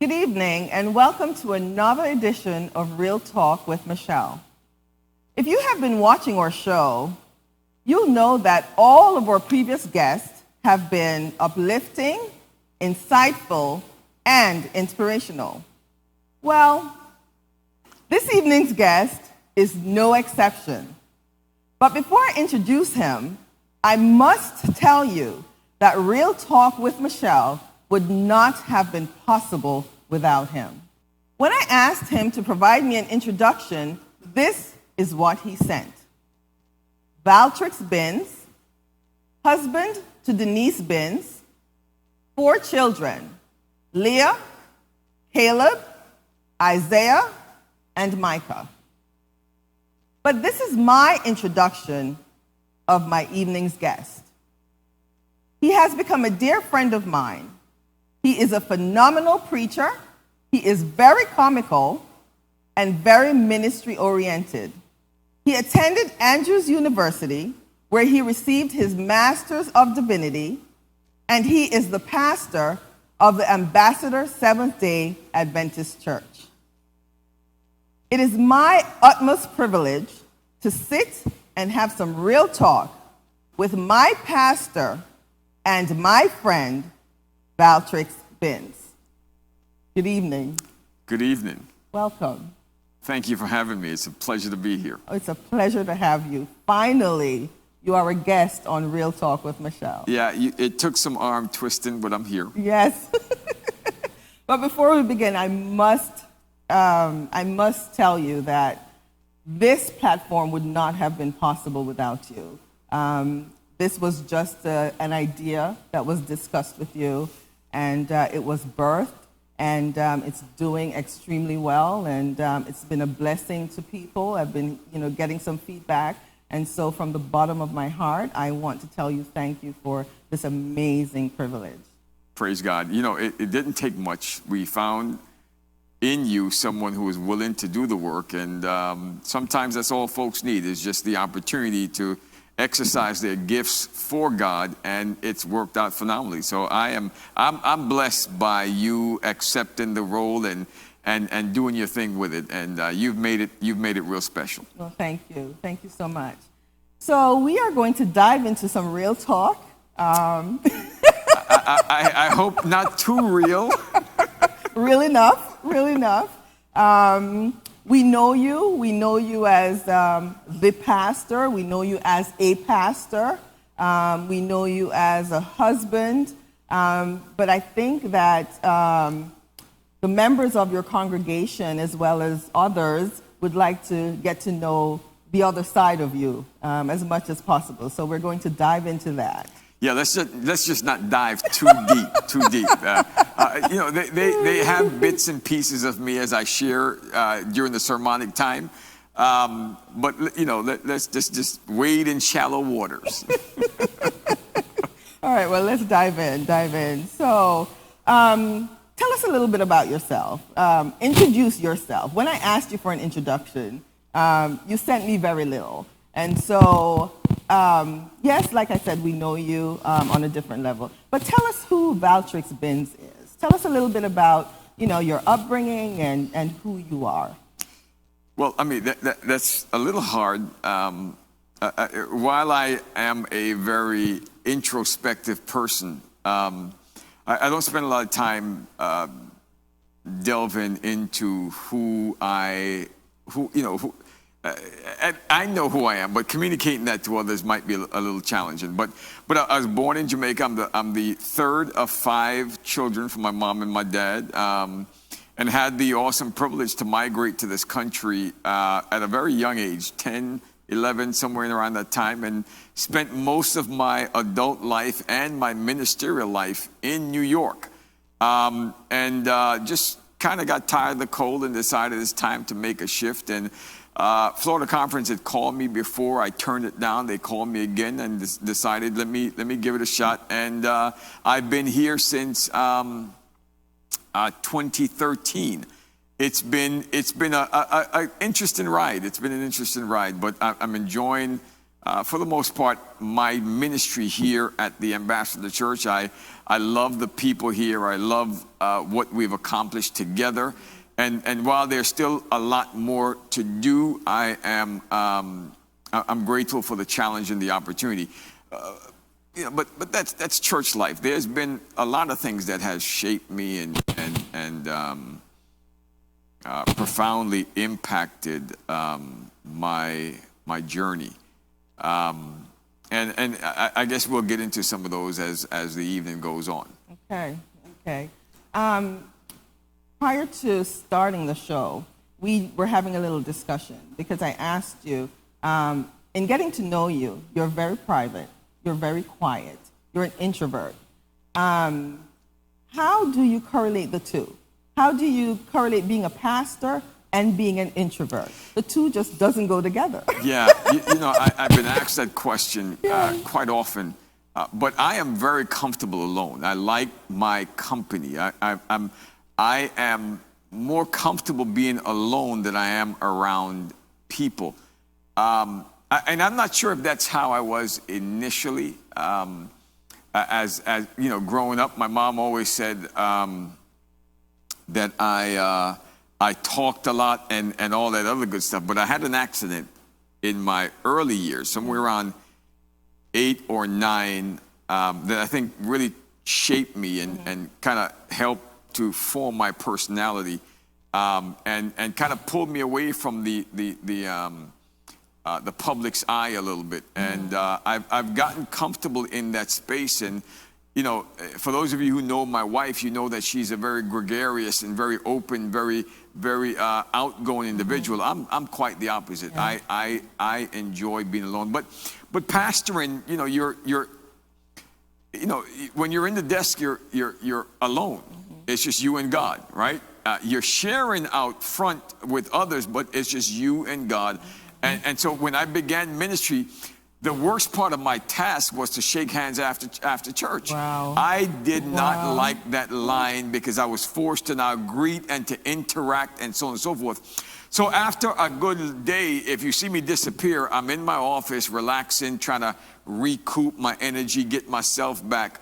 Good evening, and welcome to another edition of Real Talk with Michelle. If you have been watching our show, you'll know that all of our previous guests have been uplifting, insightful, and inspirational. Well, this evening's guest is no exception. But before I introduce him, I must tell you that Real Talk with Michelle would not have been possible without him. When I asked him to provide me an introduction, this is what he sent. Valtricts Binns, husband to Denise Binns, 4 children, Leah, Caleb, Isaiah, and Micah. But this is my introduction of my evening's guest. He has become a dear friend of mine. He is a phenomenal preacher. He is very comical and very ministry-oriented. He attended Andrews University, where he received his Master's of Divinity, and he is the pastor of the Ambassador Seventh-day Adventist Church. It is my utmost privilege to sit and have some real talk with my pastor and my friend, Valtricts Binns. Good evening. Good evening. Welcome. Thank you for having me. It's a pleasure to be here. It's a pleasure to have you. Finally, you are a guest on Real Talk with Michelle. Yeah, it took some arm twisting, but I'm here. Yes. But before we begin, I must tell you that this platform would not have been possible without you. This was just an idea that was discussed with you, and it was birthed, and it's doing extremely well, and it's been a blessing to people. I've been, getting some feedback, and so from the bottom of my heart, I want to tell you thank you for this amazing privilege. Praise God. It didn't take much. We found in you someone who is willing to do the work, and sometimes that's all folks need, is just the opportunity to exercise their gifts for God, and it's worked out phenomenally. So I'm blessed by you accepting the role and doing your thing with it, and you've made it real special. Well, thank you so much. So we are going to dive into some real talk. I hope not too real. Real enough. We know you as the pastor. We know you as a pastor. We know you as a husband. But I think that the members of your congregation, as well as others, would like to get to know the other side of you as much as possible. So we're going to dive into that. Yeah, let's just not dive too deep. They have bits and pieces of me as I share during the sermonic time, but let's just wade in shallow waters. All right, well, let's dive in. So, tell us a little bit about yourself. Introduce yourself. When I asked you for an introduction, you sent me very little, and so. Yes, like I said, we know you on a different level. But tell us who Valtricts Binns is. Tell us a little bit about, your upbringing and who you are. Well, I mean, that's a little hard. While I am a very introspective person, I don't spend a lot of time delving into who I know who I am, but communicating that to others might be a little challenging. But I was born in Jamaica. I'm the third of 5 children from my mom and my dad, and had the awesome privilege to migrate to this country at a very young age, 10, 11, somewhere in around that time, and spent most of my adult life and my ministerial life in New York. Just kind of got tired of the cold and decided it's time to make a shift. And Florida Conference had called me before. I turned it down. They called me again and decided let me give it a shot. And I've been here since 2013. It's been an interesting ride. It's been an interesting ride, but I'm enjoying for the most part, my ministry here at the Ambassador Church. I love the people here. I love what we've accomplished together. And while there's still a lot more to do, I'm grateful for the challenge and the opportunity. But that's church life. There's been a lot of things that has shaped me and profoundly impacted my journey. And I guess we'll get into some of those as the evening goes on. Okay. Prior to starting the show, we were having a little discussion because I asked you, in getting to know you, you're very private, you're very quiet, you're an introvert. How do you correlate the two? How do you correlate being a pastor and being an introvert? The two just doesn't go together. Yeah, I've been asked that question quite often, but I am very comfortable alone. I like my company. I am more comfortable being alone than I am around people. And I'm not sure if that's how I was initially. As growing up, my mom always said that I talked a lot and all that other good stuff. But I had an accident in my early years, somewhere around 8 or 9, that I think really shaped me and kind of helped to form my personality, and kind of pulled me away from the public's eye a little bit. And I've gotten comfortable in that space. And for those of you who know my wife, you know that she's a very gregarious and very open, very outgoing individual. I'm quite the opposite. Yeah. I enjoy being alone. But pastoring, you're when you're in the desk, you're alone. It's just you and God, right? You're sharing out front with others, but it's just you and God. And so when I began ministry, the worst part of my task was to shake hands after church. Wow. I did not like that line because I was forced to now greet and to interact and so on and so forth. So after a good day, if you see me disappear, I'm in my office relaxing, trying to recoup my energy, get myself back.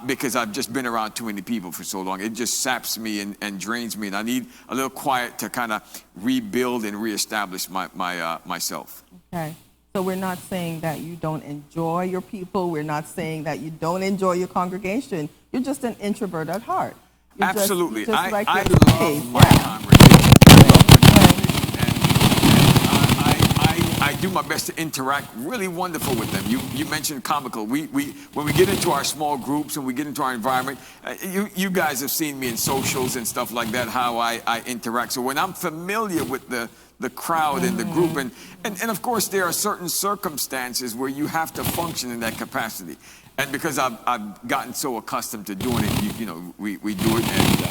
Because I've just been around too many people for so long. It just saps me and drains me, and I need a little quiet to kind of rebuild and reestablish myself. Okay. So we're not saying that you don't enjoy your people. We're not saying that you don't enjoy your congregation. You're just an introvert at heart. You're Absolutely. Just I like love my congregation. I do my best to interact really wonderful with them. You mentioned comical. When we get into our small groups and we get into our environment, you guys have seen me in socials and stuff like that, how I interact. So when I'm familiar with the crowd and the group, and of course there are certain circumstances where you have to function in that capacity. And because I've gotten so accustomed to doing it, we do it and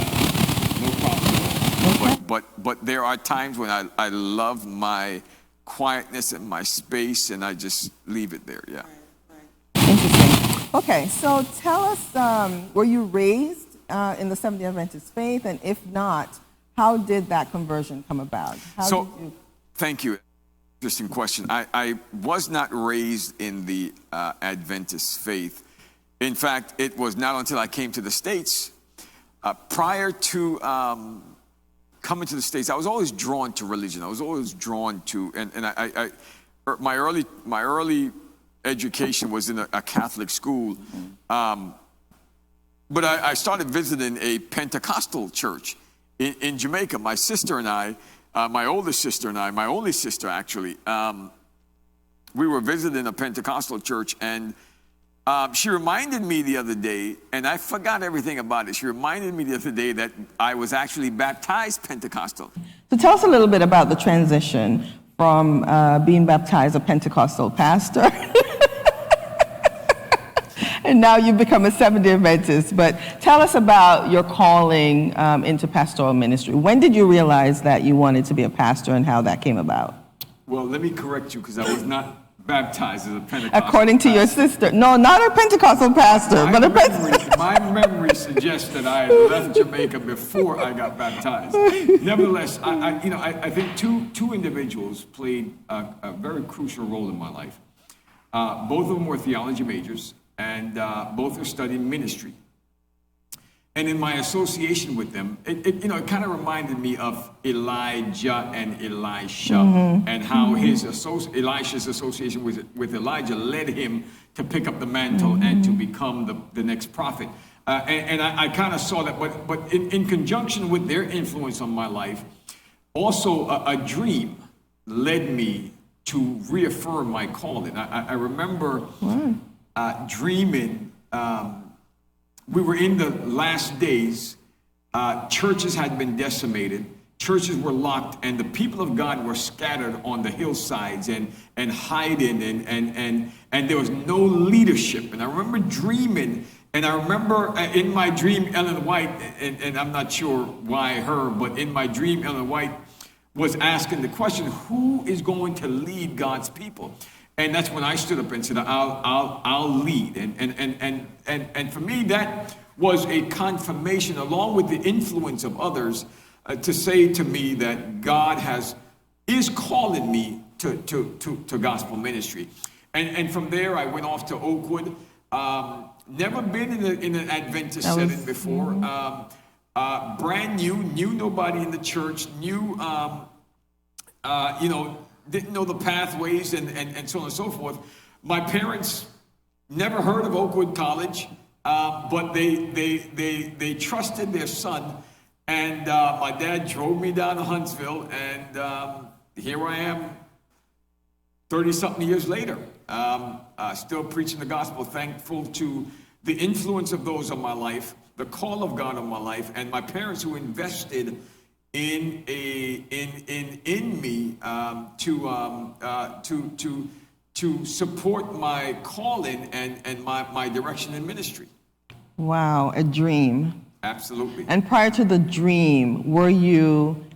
no problem. But there are times when I love my quietness and my space, and I just leave it there. Yeah. Right. Interesting. Okay, so tell us, were you raised in the Seventh-day Adventist faith, and if not, how did that conversion come about? Thank you. Interesting question. I was not raised in the Adventist faith. In fact, it was not until I came to the States, prior to coming to the States, I was always drawn to religion. I was always drawn to, and my early education was in a Catholic school, but I started visiting a Pentecostal church in Jamaica. My sister and I, my oldest sister and I, my only sister actually, we were visiting a Pentecostal church, and she reminded me the other day, and I forgot everything about it. She reminded me the other day that I was actually baptized Pentecostal. So tell us a little bit about the transition from being baptized a Pentecostal pastor, and now you've become a Seventh-day Adventist. But tell us about your calling into pastoral ministry. When did you realize that you wanted to be a pastor, and how that came about? Well, let me correct you, because I was not baptized as a Pentecostal According to pastor. your sister. No, not a Pentecostal pastor, but a My memory suggests that I left Jamaica before I got baptized. Nevertheless, I think two individuals played a very crucial role in my life. Both of them were theology majors, and both are studying ministry. And in my association with them, it kind of reminded me of Elijah and Elisha, and how Elisha's association with Elijah led him to pick up the mantle and to become the next prophet. And I kind of saw that, but in conjunction with their influence on my life, also a dream led me to reaffirm my calling. I remember dreaming. We were in the last days. Churches had been decimated. Churches were locked, and the people of God were scattered on the hillsides and hiding, and there was no leadership. And I remember dreaming, and I remember in my dream, Ellen White, and I'm not sure why her, but in my dream, Ellen White was asking the question, who is going to lead God's people? And that's when I stood up and said, I'll lead. And for me, that was a confirmation, along with the influence of others, to say to me that God is calling me to gospel ministry. And from there, I went off to Oakland. Never been in an Adventist setting before. Brand new, knew nobody in the church, didn't know the pathways and so on and so forth. My parents never heard of Oakwood College, but they trusted their son. And my dad drove me down to Huntsville, and here I am 30-something years later, still preaching the gospel, thankful to the influence of those on my life, the call of God on my life, and my parents who invested in me to support my calling and my direction in ministry. Wow, a dream. Absolutely. And prior to the dream, were you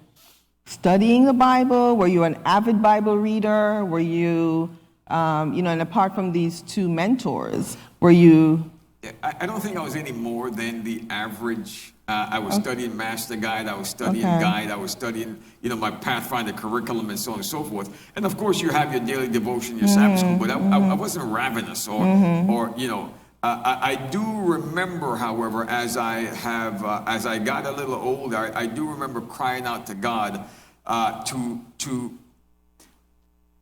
studying the Bible? Were you an avid Bible reader? Were you, and apart from these two mentors, were you? I don't think I was any more than the average. I was studying Master Guide. I was studying Guide. I was studying, my Pathfinder curriculum and so on and so forth. And of course, you have your daily devotion, your Sabbath school. But I wasn't ravenous or. I do remember, however, as I got a little older, I do remember crying out to God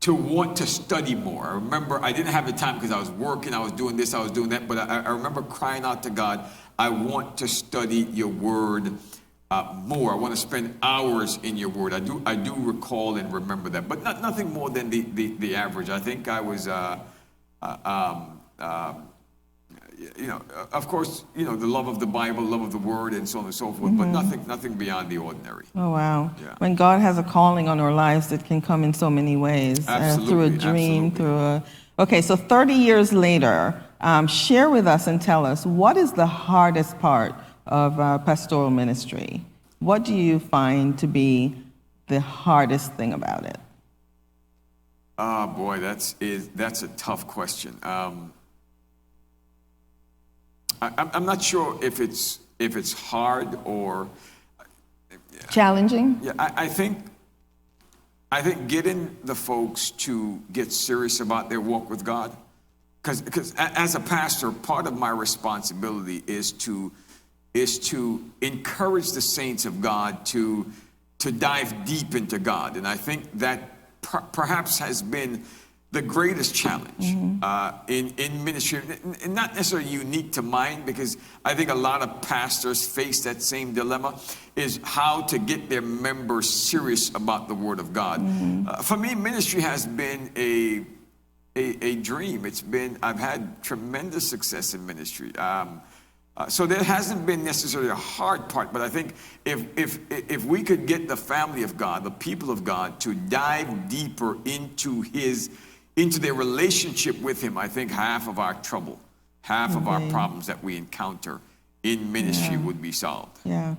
to want to study more. I remember I didn't have the time because I was working, I was doing this, I was doing that, but I remember crying out to God, I want to study your word more. I want to spend hours in your word. I do recall and remember that, but nothing more than the average. I think I was, of course, the love of the Bible, love of the word, and so on and so forth, but nothing beyond the ordinary. Oh, wow. Yeah. When God has a calling on our lives, it can come in so many ways. Through a dream, Okay, so 30 years later, share with us and tell us, what is the hardest part of pastoral ministry? What do you find to be the hardest thing about it? Oh, boy, that's a tough question. I'm not sure if it's hard or challenging. Yeah, I think getting the folks to get serious about their walk with God, because as a pastor, part of my responsibility is to encourage the saints of God to dive deep into God, and I think that perhaps has been the greatest challenge in ministry, and not necessarily unique to mine, because I think a lot of pastors face that same dilemma, is how to get their members serious about the Word of God. For me, ministry has been a dream. I've had tremendous success in ministry. So there hasn't been necessarily a hard part, but I think if we could get the family of God, the people of God, to dive deeper into their relationship with Him, I think half of our trouble, half of our problems that we encounter in ministry would be solved. Yeah.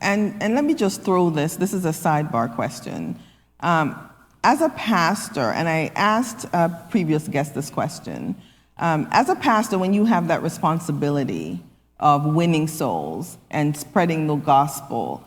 And let me just throw this. This is a sidebar question. As a pastor, and I asked a previous guest this question, as a pastor, when you have that responsibility of winning souls and spreading the gospel,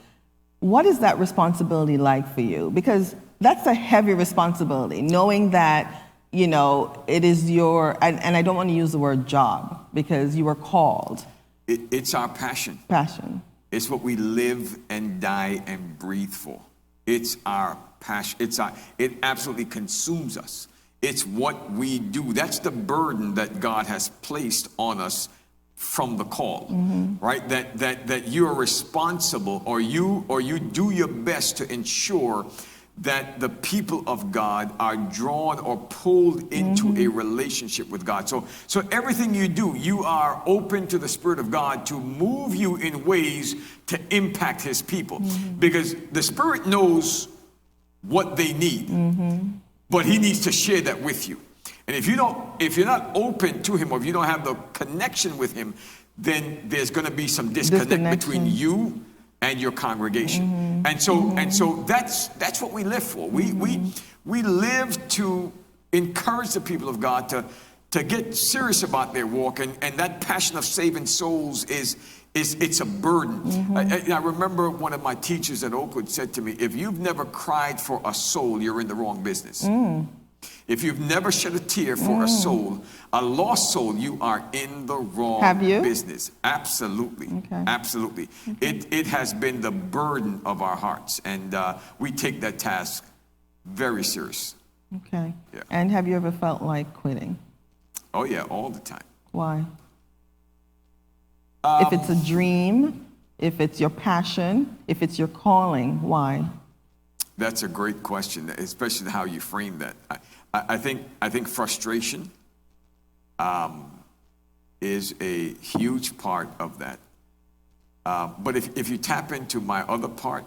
what is that responsibility like for you? Because that's a heavy responsibility, knowing that you know, it is your, and I don't want to use the word job because you were called. It's our passion. Passion. It's what we live and die and breathe for. It's our passion. It absolutely consumes us. It's what we do. That's the burden that God has placed on us from the call, right? That you are responsible, or you do your best to ensure that the people of God are drawn or pulled into a relationship with God. So everything you do, you are open to the Spirit of God to move you in ways to impact His people, because the Spirit knows what they need, but He needs to share that with you. And if you're not open to Him, or if you don't have the connection with Him, then there's going to be some disconnect between you and your congregation. And so that's what we live for. We live to encourage the people of God to get serious about their walk, and that passion of saving souls it's a burden. I remember one of my teachers at Oakland said to me, if you've never cried for a soul, you're in the wrong business. If you've never shed a tear for a soul, a lost soul, you are in the wrong business. Absolutely. Okay. Absolutely. Okay. It has been the burden of our hearts, and we take that task very serious. Okay. Yeah. And have you ever felt like quitting? Oh, yeah, all the time. Why? If it's a dream, if it's your passion, if it's your calling, why? That's a great question, especially how you frame that. I think frustration is a huge part of that. But if you tap into my other part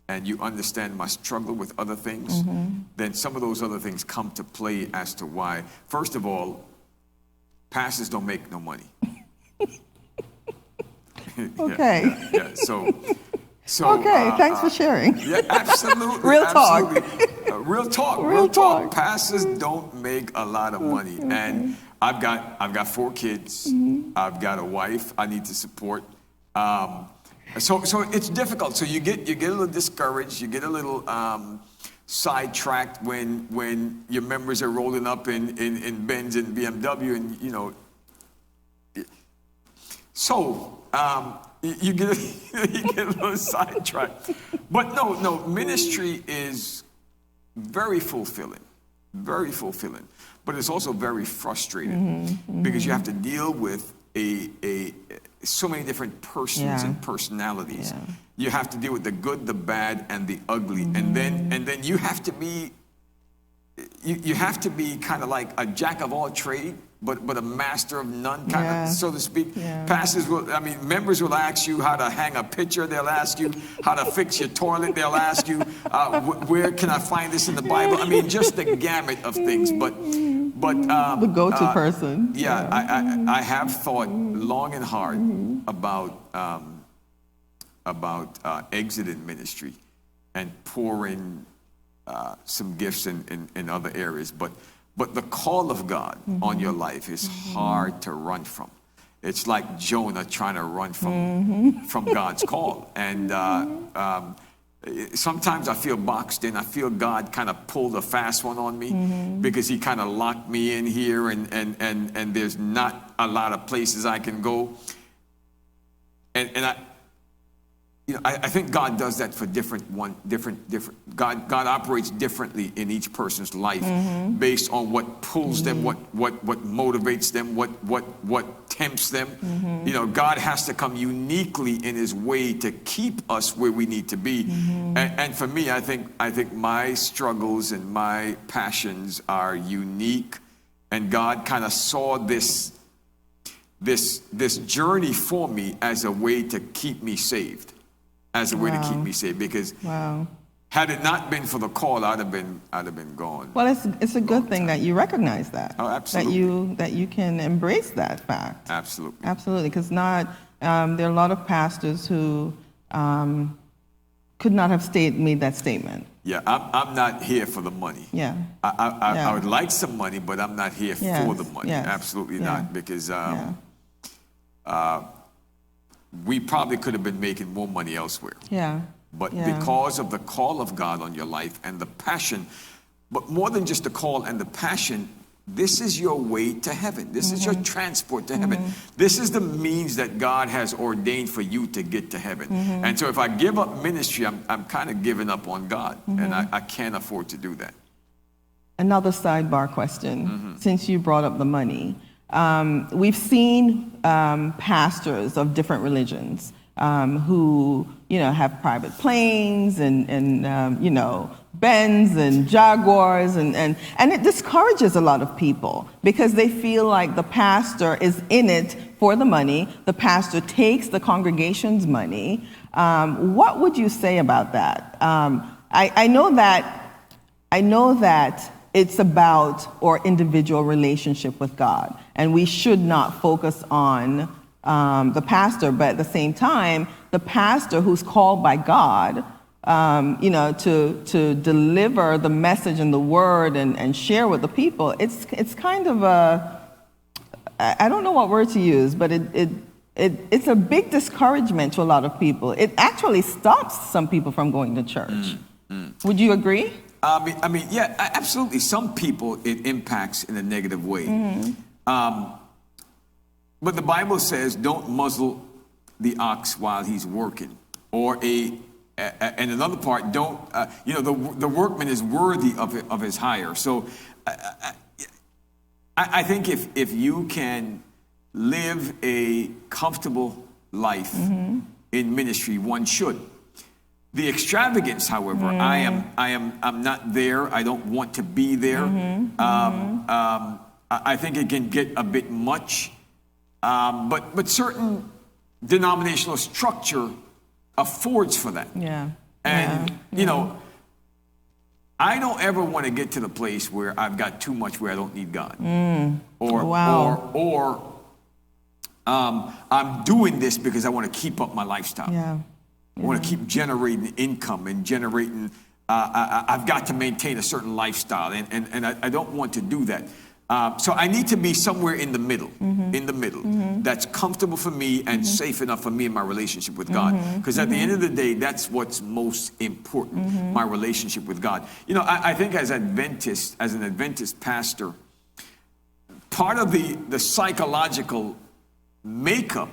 and you understand my struggle with other things, then some of those other things come to play as to why. First of all, pastors don't make no money. Okay. Yeah. So okay, thanks for sharing. Yeah, absolutely. Real talk. Real talk. Real talk. Pastors don't make a lot of money, and I've got 4 kids. I've got a wife I need to support. So it's difficult. So you get a little discouraged. You get a little sidetracked when your members are rolling up in Benz and BMW, and you know. So. You get a little sidetracked. But no, ministry is very fulfilling, but it's also very frustrating because you have to deal with so many different persons and personalities. Yeah. You have to deal with the good, the bad, and the ugly, and then you have to be kind of like a jack of all trades, but a master of none, kind of, so to speak. Yeah. Members will ask you how to hang a picture. They'll ask you how to fix your toilet. They'll ask you, where can I find this in the Bible? I mean, just the gamut of things. But the go-to person. Yeah, I have thought long and hard about exiting ministry and pouring some gifts in other areas, but the call of God on your life is hard to run from. It's like Jonah trying to run from God's call. And sometimes I feel boxed in. I feel God kind of pulled a fast one on me because He kind of locked me in here, and there's not a lot of places I can go. I think God does that for different. God operates differently in each person's life based on what pulls them, what motivates them, what tempts them. You know, God has to come uniquely in His way to keep us where we need to be. And for me, I think my struggles and my passions are unique, and God kind of saw this journey for me as a way to keep me saved. Because had it not been for the call, I'd have been gone. Well, it's a good thing that you recognize that. Oh, absolutely. That you can embrace that fact. Absolutely. Because there are a lot of pastors who could not have made that statement. Yeah, I'm not here for the money. Yeah. I would like some money, but I'm not here for the money. Yes. Absolutely not, because we probably could have been making more money elsewhere. Yeah. But because of the call of God on your life and the passion, But more than just the call and the passion, this is your way to heaven. This is your transport to heaven. This is the means that God has ordained for you to get to heaven. And so if I give up ministry, I'm kind of giving up on God. And I can't afford to do that. Another sidebar question, since you brought up the money. We've seen pastors of different religions who, have private planes and Benz and Jaguars, and it discourages a lot of people because they feel like the pastor is in it for the money. The pastor takes the congregation's money. What would you say about that? I know that it's about our individual relationship with God, and we should not focus on the pastor, but at the same time, the pastor who's called by God, to deliver the message and the word and share with the people, it's kind of I don't know what word to use, but it's a big discouragement to a lot of people. It actually stops some people from going to church. Would you agree? I mean, yeah, absolutely. Some people it impacts in a negative way. But the Bible says, don't muzzle the ox while he's working. Or and another part, don't, the workman is worthy of his hire. So I think if you can live a comfortable life in ministry, one should. The extravagance, however, I'm not there. I don't want to be there. I think it can get a bit much. But certain denominational structure affords for that. And I don't ever want to get to the place where I've got too much where I don't need God. Or I'm doing this because I want to keep up my lifestyle. I want to keep generating income and generating, I've got to maintain a certain lifestyle, and I don't want to do that. So I need to be somewhere in the middle, that's comfortable for me and safe enough for me in my relationship with God. Because at the end of the day, that's what's most important, my relationship with God. I think as an Adventist pastor, part of the psychological makeup,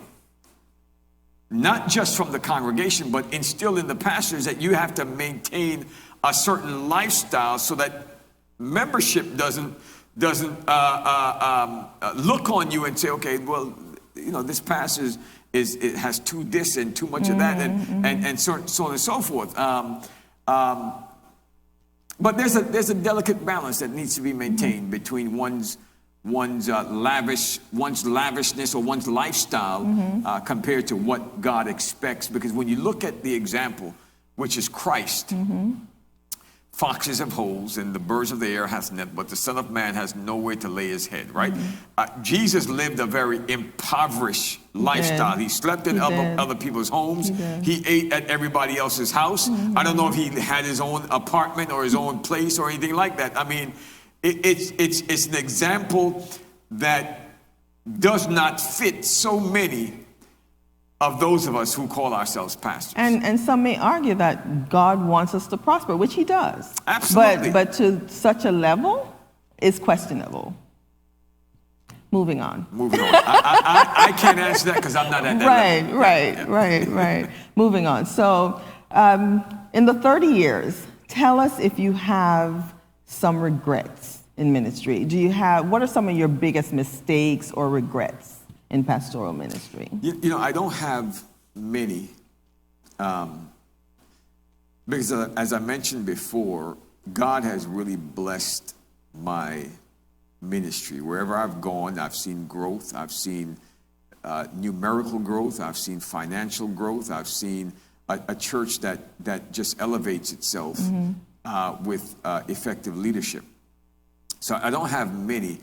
not just from the congregation, but instilled in the pastors, that you have to maintain a certain lifestyle so that membership doesn't look on you and say, okay, well, this pastor has too this and too much of that, and so on and so forth. But there's a delicate balance that needs to be maintained between one's lavishness or one's lifestyle compared to what God expects. Because when you look at the example, which is Christ, foxes have holes and the birds of the air has nets, but the Son of Man has nowhere to lay his head, right? Jesus lived a very impoverished lifestyle. He slept in other people's homes. He ate at everybody else's house. I don't know if he had his own apartment or his own place or anything like that. I mean, it's an example that does not fit so many of those of us who call ourselves pastors. And some may argue that God wants us to prosper, which he does. Absolutely. But to such a level is questionable. Moving on. I can't answer that because I'm not at that level. Right. Moving on. So in the 30 years, tell us if you have some regrets in ministry. What are some of your biggest mistakes or regrets in pastoral ministry? I don't have many, because as I mentioned before, God has really blessed my ministry. Wherever I've gone, I've seen growth. I've seen numerical growth. I've seen financial growth. I've seen a church that just elevates itself with effective leadership. So I don't have many.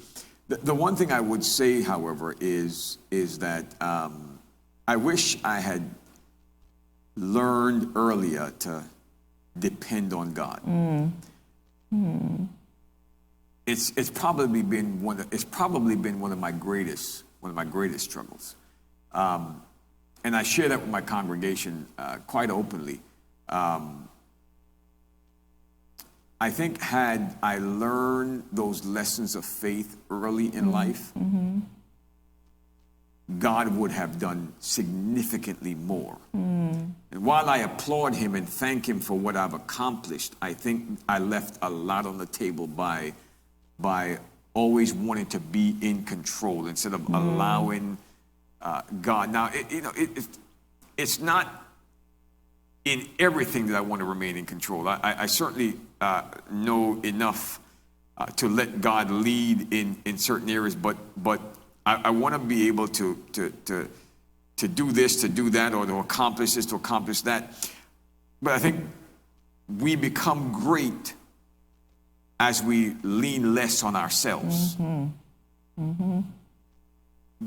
The one thing I would say, however, is that I wish I had learned earlier to depend on God. It's probably been one of my greatest struggles, and I share that with my congregation quite openly. I think had I learned those lessons of faith early in life, God would have done significantly more. And while I applaud him and thank him for what I've accomplished, I think I left a lot on the table by always wanting to be in control instead of allowing God. Now, it's not in everything that I want to remain in control. I certainly know enough to let God lead in certain areas, but I want to be able to do this, to do that, or to accomplish this, to accomplish that. But I think we become great as we lean less on ourselves.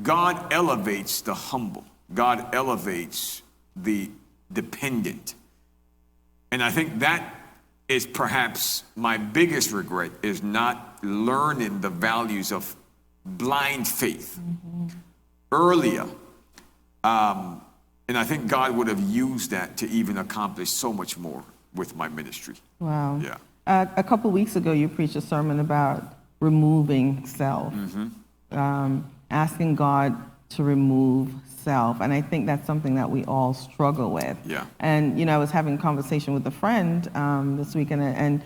God elevates the humble. God elevates the dependent. And I think that is perhaps my biggest regret, is not learning the values of blind faith earlier. And I think God would have used that to even accomplish so much more with my ministry. Wow. Yeah. A couple of weeks ago, you preached a sermon about removing self, asking God to remove self. And I think that's something that we all struggle with. Yeah. And, I was having a conversation with a friend this weekend, and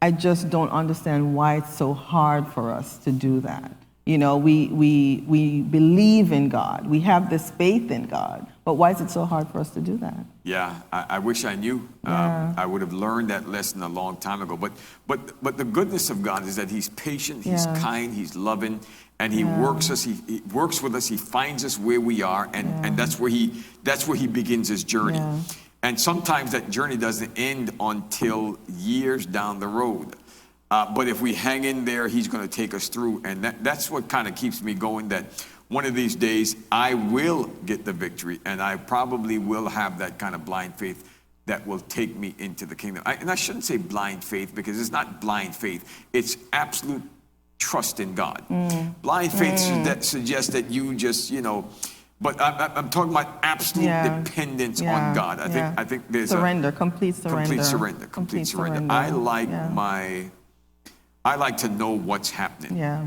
I just don't understand why it's so hard for us to do that. We believe in God. We have this faith in God. But why is it so hard for us to do that? Yeah, I wish I knew. I would have learned that lesson a long time ago. But the goodness of God is that he's patient, he's kind, he's loving, and he works us. He works with us. He finds us where we are, and that's where he begins his journey. Yeah. And sometimes that journey doesn't end until years down the road. But if we hang in there, he's going to take us through. And that's what kind of keeps me going, that one of these days I will get the victory, and I probably will have that kind of blind faith that will take me into the kingdom. And I shouldn't say blind faith, because it's not blind faith. It's absolute trust in God. Blind faith suggests that you just, but I'm talking about absolute dependence on God. I think there's complete surrender. Complete surrender. I like to know what's happening. Yeah.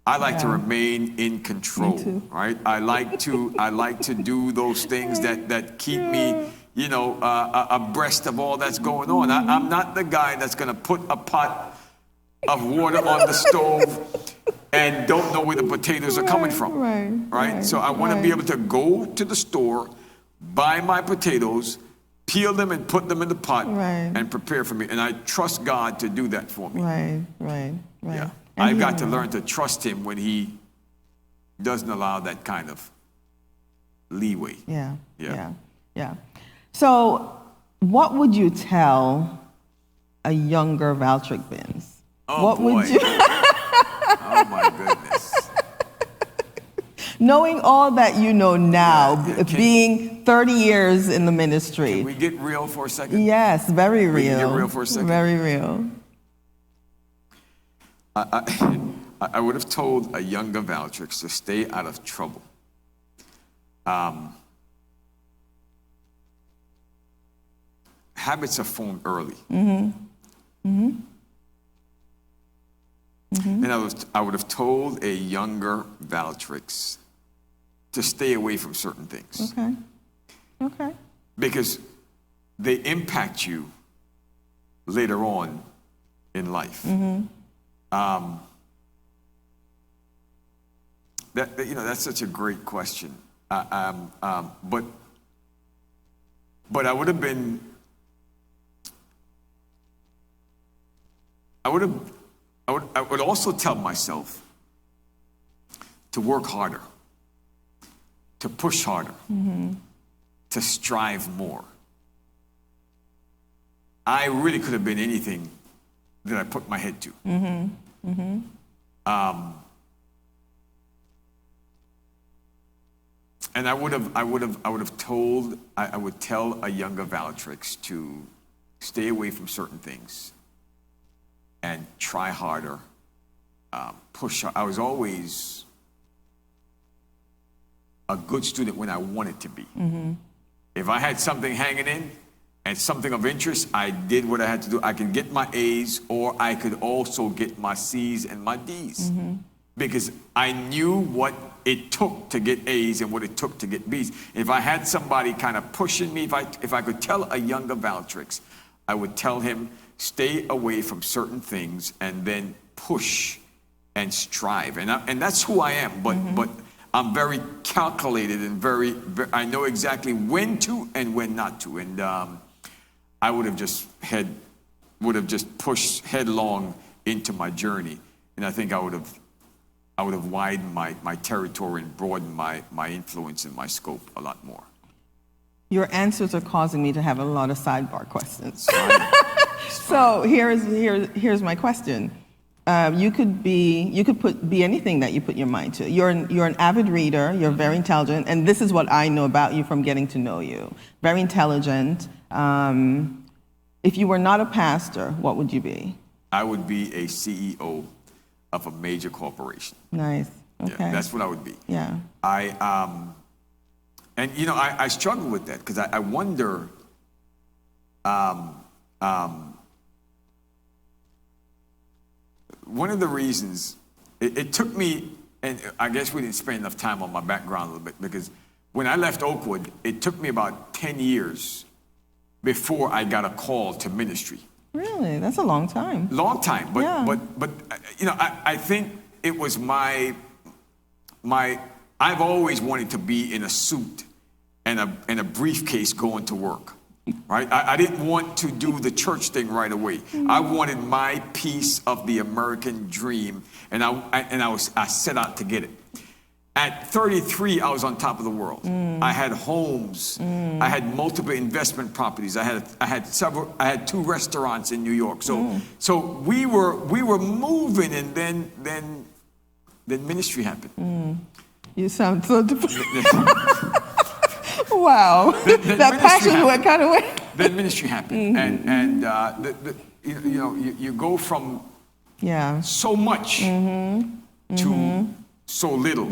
I like to remain in control. Me too. Right? I like to do those things that keep me, abreast of all that's going on. I'm not the guy that's going to put a pot of water on the stove and don't know where the potatoes are coming from. Right? So I want to be able to go to the store, buy my potatoes, peel them and put them in the pot and prepare for me. And I trust God to do that for me. Right. Yeah. I've got to learn to trust him when he doesn't allow that kind of leeway. Yeah. So what would you tell a younger Valtricts? Would you? Oh, my goodness. Knowing all that you know now, being 30 years in the ministry. Can we get real for a second? Yes, very real. We can get real for a second? Very real. I would have told a younger Valtricts to stay out of trouble. Habits are formed early. And I would have told a younger Valtricts to stay away from certain things. Okay. Because they impact you later on in life. That's such a great question. But I would have been. I would also tell myself to work harder, to push harder, to strive more. I really could have been anything that I put my head to. And I would tell a younger Valtricts to stay away from certain things and try harder, push. I was always a good student when I wanted to be. If I had something hanging in and something of interest, I did what I had to do. I could get my A's, or I could also get my C's and my D's. Because I knew what it took to get A's and what it took to get B's. If I had somebody kind of pushing me, if I could tell a younger Valtricts, I would tell him, stay away from certain things and then push and strive. And that's who I am. But I'm very calculated and very, I know exactly when to and when not to. And I would have just pushed headlong into my journey. And I think I would have widened my territory and broadened my influence and my scope a lot more. Your answers are causing me to have a lot of sidebar questions. So here's my question. You could be anything that you put your mind to. You're an avid reader. You're very intelligent, and this is what I know about you from getting to know you. Very intelligent. If you were not a pastor, what would you be? I would be a CEO of a major corporation. Nice. Okay. Yeah, that's what I would be. Yeah. I struggle with that because I wonder. One of the reasons it took me, and I guess we didn't spend enough time on my background a little bit, because when I left Oakwood, it took me about 10 years before I got a call to ministry. Really? That's a long time. Long time, but Yeah. but I think it was my I've always wanted to be in a suit and a briefcase going to work. Right? I didn't want to do the church thing right away. I wanted my piece of the American dream, and I set out to get it. At 33, I was on top of the world. I had homes. I had multiple investment properties. I had 2 restaurants in New York. So we were moving, and then ministry happened. You sound so depressed. Wow, that passion went kind of way. Then ministry happened, and you go from so much to so little.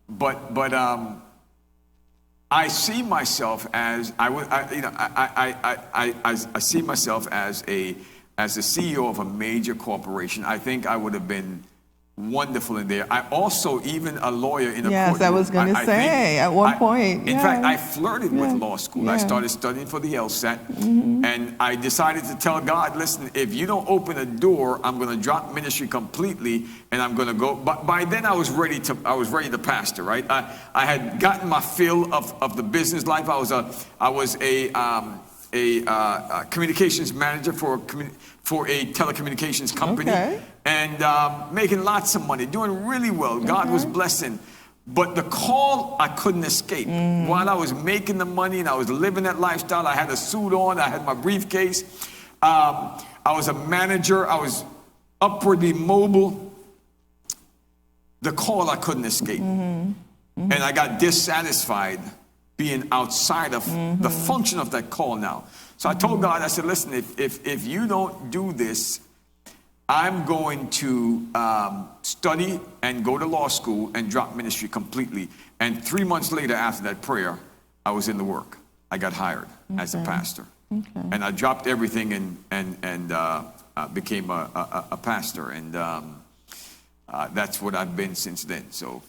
But I see myself as I see myself as a CEO of a major corporation. I think I would have been wonderful in there. I also, even a lawyer in a Yes, courtroom. I was going to say, at one point. In fact, I flirted with law school. Yeah. I started studying for the LSAT, and I decided to tell God, listen, if you don't open a door, I'm going to drop ministry completely, and I'm going to go. But by then, I was ready to pastor, right? I had gotten my fill of the business life. I was a communications manager for a telecommunications company. Okay. And making lots of money, doing really well. God was blessing. But the call, I couldn't escape. While I was making the money and I was living that lifestyle, I had a suit on, I had my briefcase. I was a manager. I was upwardly mobile. The call, I couldn't escape. And I got dissatisfied being outside of the function of that call now. So I told God, I said, listen, if you don't do this, I'm going to study and go to law school and drop ministry completely. And 3 months later, after that prayer, I was in the work. I got hired as a pastor. And I dropped everything and became a pastor. And that's what I've been since then. So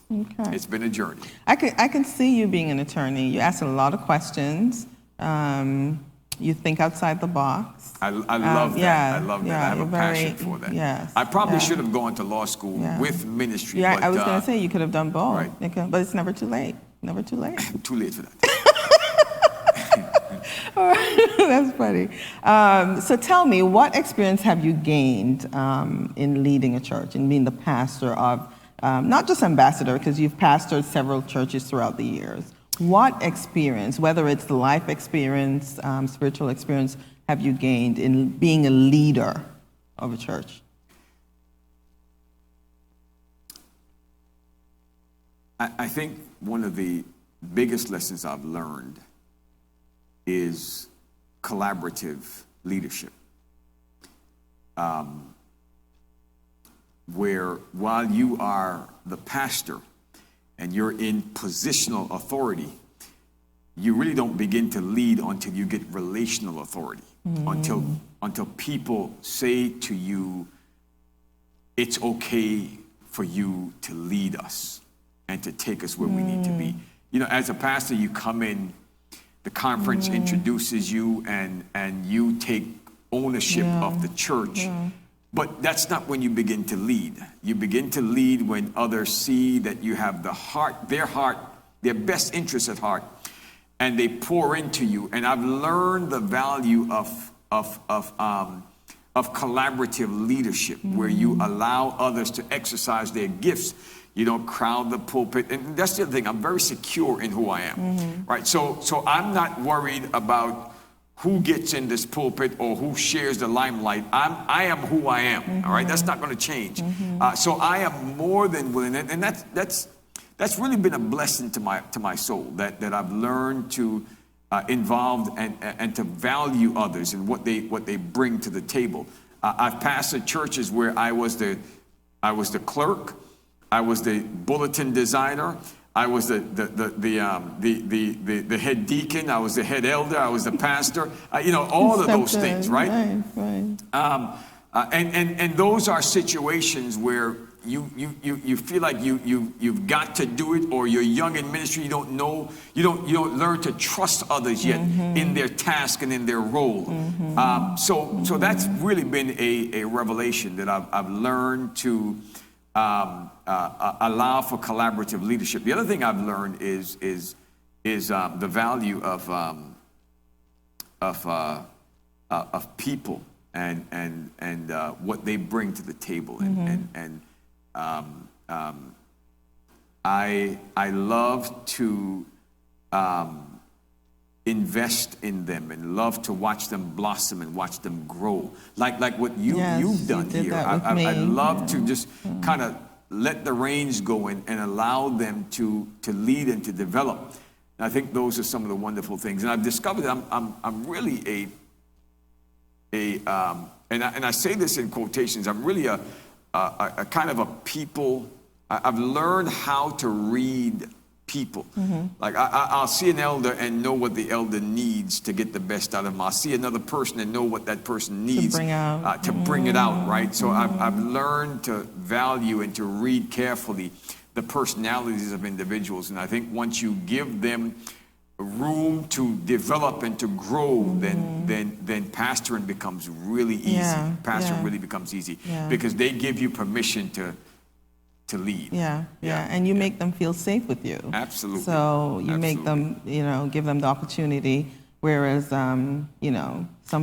it's been a journey. I can see you being an attorney. You ask a lot of questions. You think outside the box. I love that. Yeah, I love that. yeah, I have a passion for that. Yes, I probably should have gone to law school with ministry. Yeah, but, I was going to say you could have done both. Right. But it's never too late. Never too late. Too late for that. That's funny. So tell me, what experience have you gained in leading a church and being the pastor of, not just ambassador, because you've pastored several churches throughout the years. What experience, whether it's the life experience, spiritual experience, have you gained in being a leader of a church? I think one of the biggest lessons I've learned is collaborative leadership. Where while you are the pastor and you're in positional authority, you really don't begin to lead until you get relational authority, until people say to you, it's okay for you to lead us and to take us where we need to be. You know, as a pastor, you come in, the conference introduces you, and you take ownership of the church. But that's not when you begin to lead. You begin to lead when others see that you have their best interests at heart, and they pour into you. And I've learned the value of collaborative leadership, where you allow others to exercise their gifts. You don't crowd the pulpit. And that's the other thing. I'm very secure in who I am, right? So I'm not worried about who gets in this pulpit or who shares the limelight. I am who I am, all right? That's not going to change. So I am more than willing, and that's really been a blessing to my soul, that I've learned to involve and to value others and what they bring to the table. I've pastored churches where I was the clerk, I was the bulletin designer, I was the head deacon, I was the head elder, I was the pastor, all of those things, right? And those are situations where you feel like you've got to do it, or you're young in ministry, you don't learn to trust others yet in their task and in their role. So that's really been a revelation, that I've learned to allow for collaborative leadership. The other thing I've learned is the value of people and what they bring to the table. I love to invest in them and love to watch them blossom and watch them grow, like what you've done here. I love to just kind of let the reins go and allow them to lead and to develop. And I think those are some of the wonderful things. And I've discovered that I'm really and I say this in quotations, I'm really a kind of a people. I've learned how to read people. Like I'll see an elder and know what the elder needs to get the best out of them. I'll see another person and know what that person needs to bring it out, right? So I've learned to value and to read carefully the personalities of individuals. And I think once you give them room to develop and to grow, then pastoring becomes really easy. Pastoring really becomes easy because they give you permission to lead. And you make them feel safe with you. Absolutely. So you make them, give them the opportunity. Whereas, some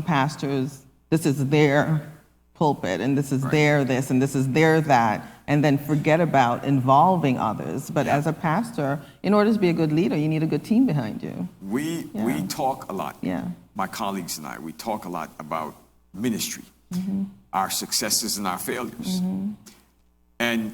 pastors, this is their pulpit, and this is their this, and this is their that, and then forget about involving others. But as a pastor, in order to be a good leader, you need a good team behind you. We talk a lot. My colleagues and I, we talk a lot about ministry, our successes and our failures. And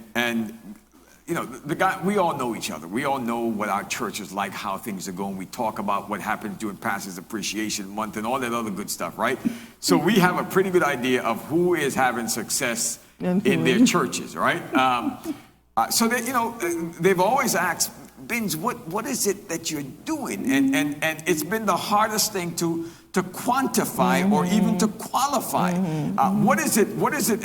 the guy, we all know each other. We all know what our church is like, how things are going. We talk about what happens during Pastors Appreciation Month and all that other good stuff, right? So we have a pretty good idea of who is having success in their churches, right? So that, they've always asked, Bins, what is it that you're doing? And it's been the hardest thing to quantify or even to qualify. What is it?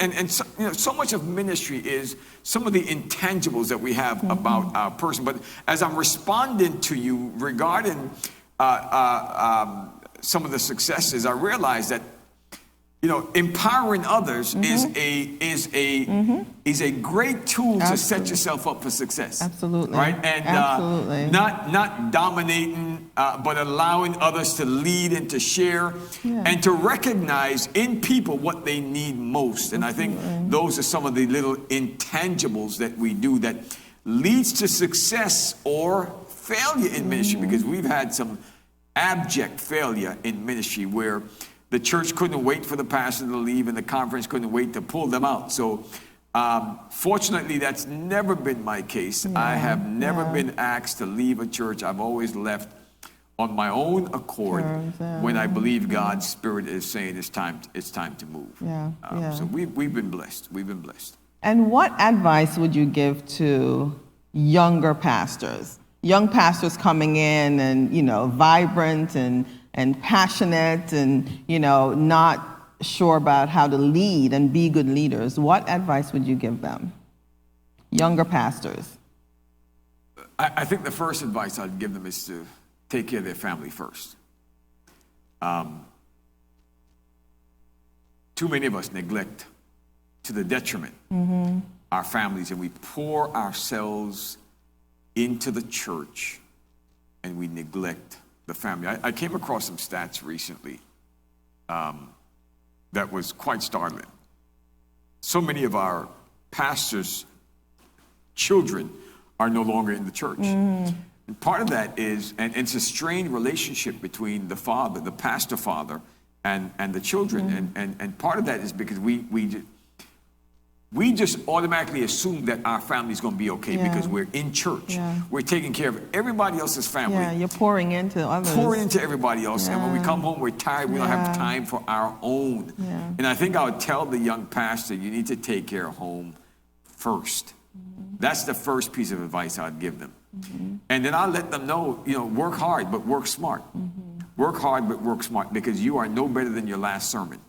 And so much of ministry is some of the intangibles that we have about our person. But as I'm responding to you regarding some of the successes, I realize that empowering others is a great tool to set yourself up for success. Absolutely. Right? And not dominating, but allowing others to lead and to share and to recognize in people what they need most. And I think those are some of the little intangibles that we do that leads to success or failure in ministry, because we've had some abject failure in ministry where the church couldn't wait for the pastor to leave and the conference couldn't wait to pull them out. So fortunately, that's never been my case. I have never been asked to leave a church. I've always left on my own accord when I believe God's Spirit is saying it's time to move. So we've been blessed. We've been blessed. And what advice would you give to younger pastors? young pastors coming in and, vibrant and passionate and, not sure about how to lead and be good leaders, what advice would you give them? Younger pastors. I think the first advice I'd give them is to take care of their family first. Too many of us neglect, to the detriment, our families, and we pour ourselves into the church and we neglect the family. I came across some stats recently that was quite startling. So many of our pastors' children are no longer in the church. And part of that is, and it's a strained relationship between the father, the pastor father, and the children. And part of that is because we just automatically assume that our family's going to be okay because we're in church. Yeah. We're taking care of everybody else's family. Yeah, you're pouring into others. Pouring into everybody else. Yeah. And when we come home, we're tired. We don't have time for our own. Yeah. And I think I would tell the young pastor, you need to take care of home first. That's the first piece of advice I'd give them. And then I'll let them know, work hard, but work smart. Work hard, but work smart, because you are no better than your last sermon.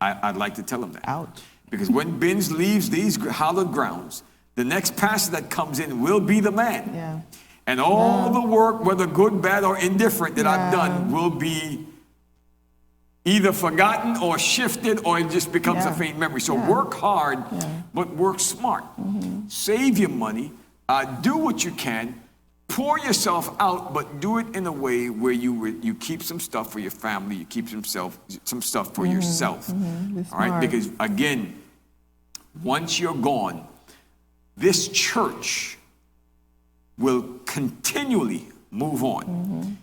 I'd like to tell them that. Ouch. Because when Benz leaves these hallowed grounds, the next pastor that comes in will be the man. Yeah. And all the work, whether good, bad, or indifferent, that I've done will be either forgotten or shifted, or it just becomes a faint memory. So work hard, but work smart. Save your money. Do what you can. Pour yourself out, but do it in a way where you keep some stuff for your family, you keep some stuff for yourself. All right? Because, again, once you're gone, this church will continually move on.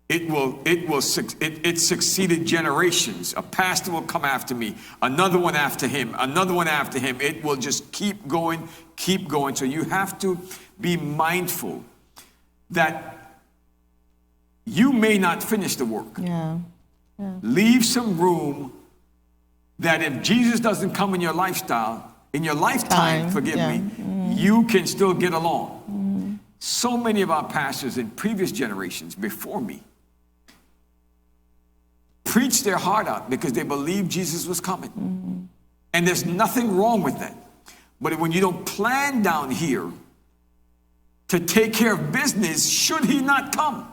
It succeeded generations. A pastor will come after me, another one after him, another one after him. It will just keep going, keep going. So you have to be mindful that you may not finish the work. Leave some room that if Jesus doesn't come in your lifetime, you can still get along. So many of our pastors in previous generations before me preached their heart out because they believed Jesus was coming. And there's nothing wrong with that. But when you don't plan down here to take care of business, should he not come,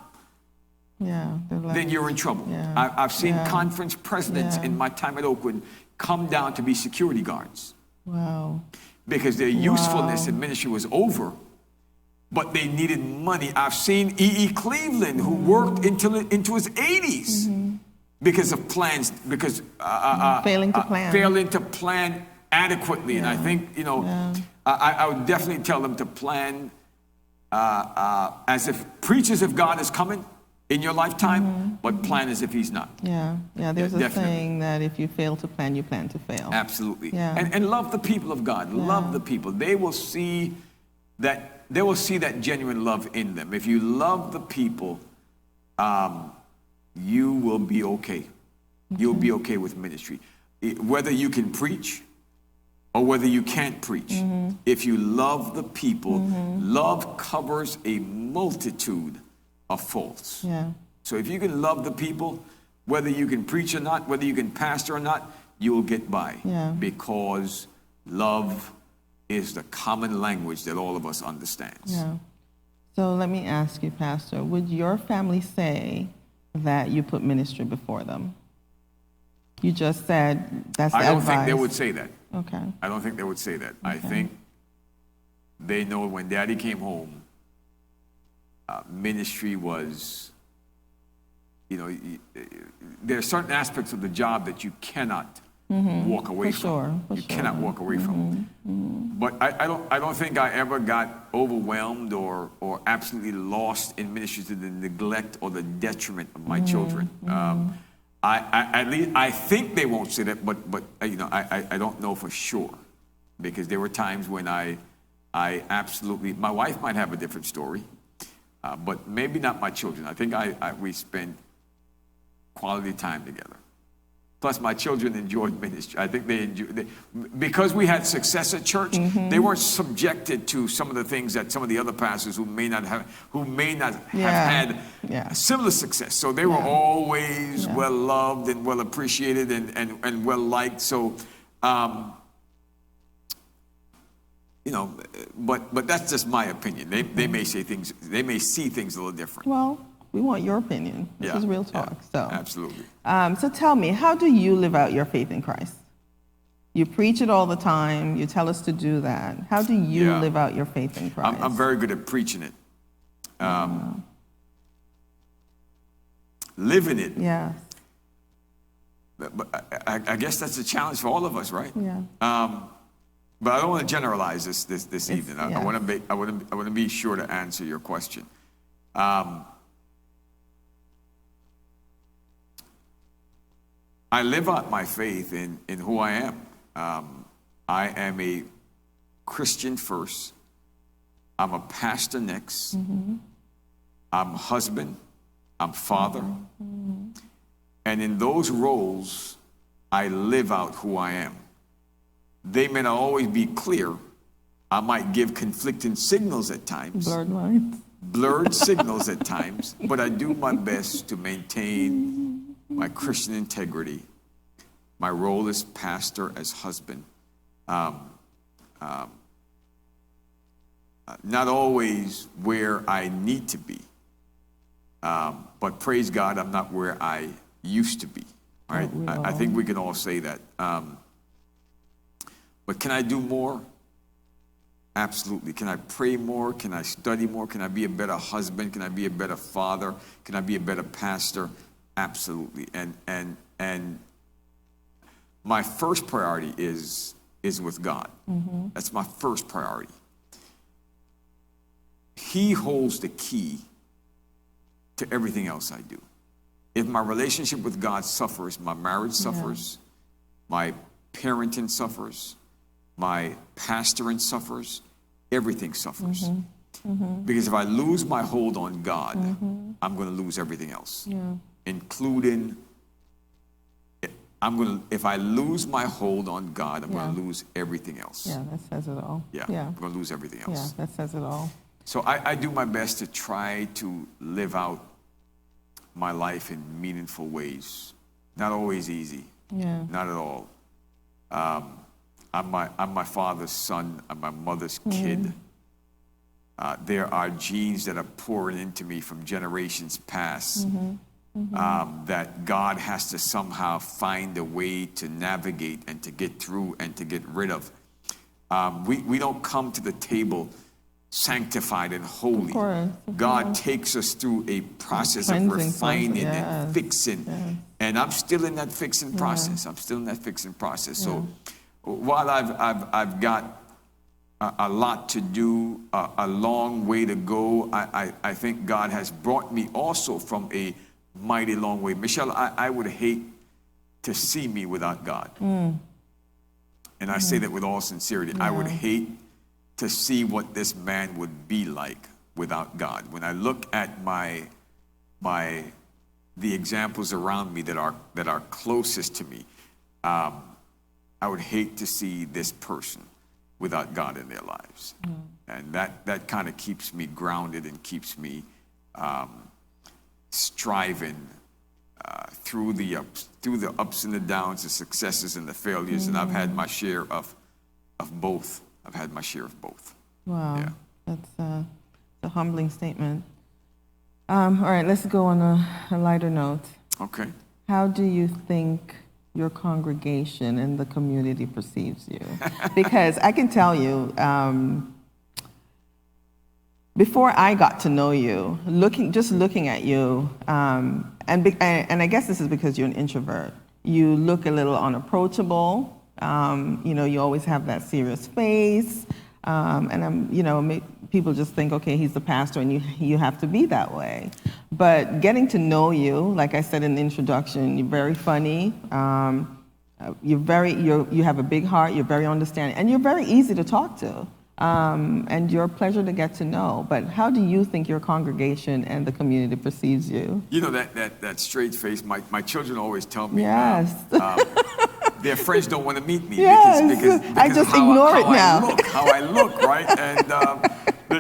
then you're in trouble. I've seen conference presidents in my time at Oakland come down to be security guards. Because their usefulness in ministry was over, but they needed money. I've seen E.E. Cleveland, who worked into his 80s because of plans, because failing to plan adequately. And I think, I would definitely tell them to plan as if preachers if God is coming in your lifetime, but plan as if he's not. There's a saying that if you fail to plan, you plan to fail. Absolutely. And love the people of God. Love the people. They will see that genuine love in them. If you love the people, you will be okay. You'll be okay with ministry. Whether you can preach or whether you can't preach. If you love the people, love covers a multitude of faults. So if you can love the people, whether you can preach or not, whether you can pastor or not, you will get by. Because love is the common language that all of us understands. So let me ask you, Pastor, would your family say that you put ministry before them? You just said that's the advice. I don't think they would say that. Okay. I don't think they would say that. I think they know when Daddy came home, ministry was, there are certain aspects of the job that you cannot walk away from. You cannot walk away from. But I don't think I ever got overwhelmed or absolutely lost in ministry to the neglect or the detriment of my children. At least I think they won't say that, but I don't know for sure, because there were times when I absolutely, my wife might have a different story, but maybe not my children. I think we spent quality time together. Plus, my children enjoyed ministry. I think because we had success at church, they weren't subjected to some of the things that some of the other pastors who may not have had similar success. So they were always well loved and well appreciated and well liked. So, but that's just my opinion. They may say things. They may see things a little different. Well, we want your opinion. This is real talk. So absolutely. So tell me, how do you live out your faith in Christ? You preach it all the time. You tell us to do that. How do you live out your faith in Christ? I'm very good at preaching it. Living it. Yes. But I guess that's a challenge for all of us, right? Yeah. But I don't want to generalize this evening. I want to be sure to answer your question. I live out my faith in who I am. I am a Christian first. I'm a pastor next. I'm husband. I'm father. And in those roles, I live out who I am. They may not always be clear. I might give conflicting signals at times. Blurred lines. Blurred signals at times. But I do my best to maintain my Christian integrity, my role as pastor, as husband. Not always where I need to be. But praise God, I'm not where I used to be. Right? I think we can all say that. But can I do more? Absolutely. Can I pray more? Can I study more? Can I be a better husband? Can I be a better father? Can I be a better pastor? Absolutely. And my first priority is with God. That's my first priority. He holds the key to everything else I do. If my relationship with God suffers, my marriage suffers, my parenting suffers, my pastoring suffers, everything suffers. Because if I lose my hold on God, I'm going to lose everything else, including, if I lose my hold on God, I'm going to lose everything else. Yeah, that says it all. I'm going to lose everything else. Yeah, that says it all. So I do my best to try to live out my life in meaningful ways. Not always easy. Yeah. Not at all. I'm my father's son. I'm my mother's kid. There are genes that are pouring into me from generations past that God has to somehow find a way to navigate and to get through and to get rid of. We don't come to the table sanctified and holy. Of course. God takes us through a process of refining and fixing. And I'm still in that fixing process. So while I've got a lot to do, a long way to go, I think God has brought me also from a mighty long way. Michelle, I would hate to see me without God. And I say that with all sincerity. I would hate to see what this man would be like without God. When I look at the examples around me that are closest to me, I would hate to see this person without God in their lives. And that kind of keeps me grounded and keeps me striving through the ups and the downs, the successes and the failures. And I've had my share of both. I've had my share of both. Wow. Yeah. That's a humbling statement. All right, let's go on a lighter note. Okay. How do you think your congregation and the community perceives you? Because I can tell you, before I got to know you, looking at you, and I guess this is because you're an introvert, you look a little unapproachable. You always have that serious face, and people just think, okay, he's the pastor, and you have to be that way. But getting to know you, like I said in the introduction, you're very funny. You have a big heart. You're very understanding, and you're very easy to talk to. and you're a pleasure to get to know. But how do you think your congregation and the community perceives you? You know, that straight face, my children always tell me, Yes. their friends don't want to meet me Yes. because I of just how, ignore how it I now. look, how I look, right? And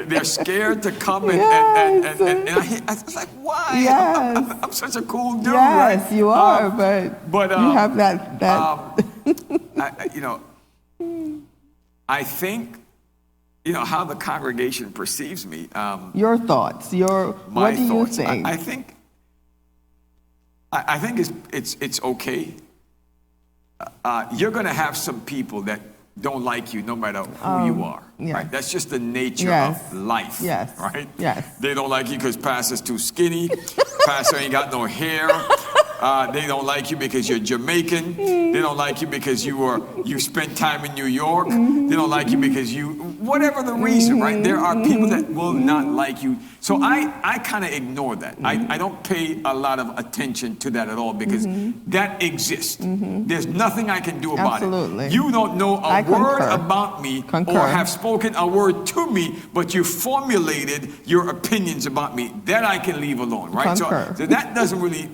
they're scared to come and Yes. and I was like, why? Yes. I'm such a cool dude, Yes, right? you are, but you have that. You know, I think, you know, how the congregation perceives me. Your thoughts. What do you think? I think it's okay. You're going to have some people that don't like you no matter who you are. Yes. Right? That's just the nature Yes. of life. Yes. Right? Yes. They don't like you because pastor's too skinny. Pastor ain't got no hair. They don't like you because you're Jamaican. They don't like you because you spent time in New York. They don't like you because whatever the reason, right? There are people that will not like you. So I kind of ignore that. I don't pay a lot of attention to that at all because that exists. There's nothing I can do about it. You don't know a word about me or have spoken a word to me, but you formulated your opinions about me. That I can leave alone, right? So that doesn't really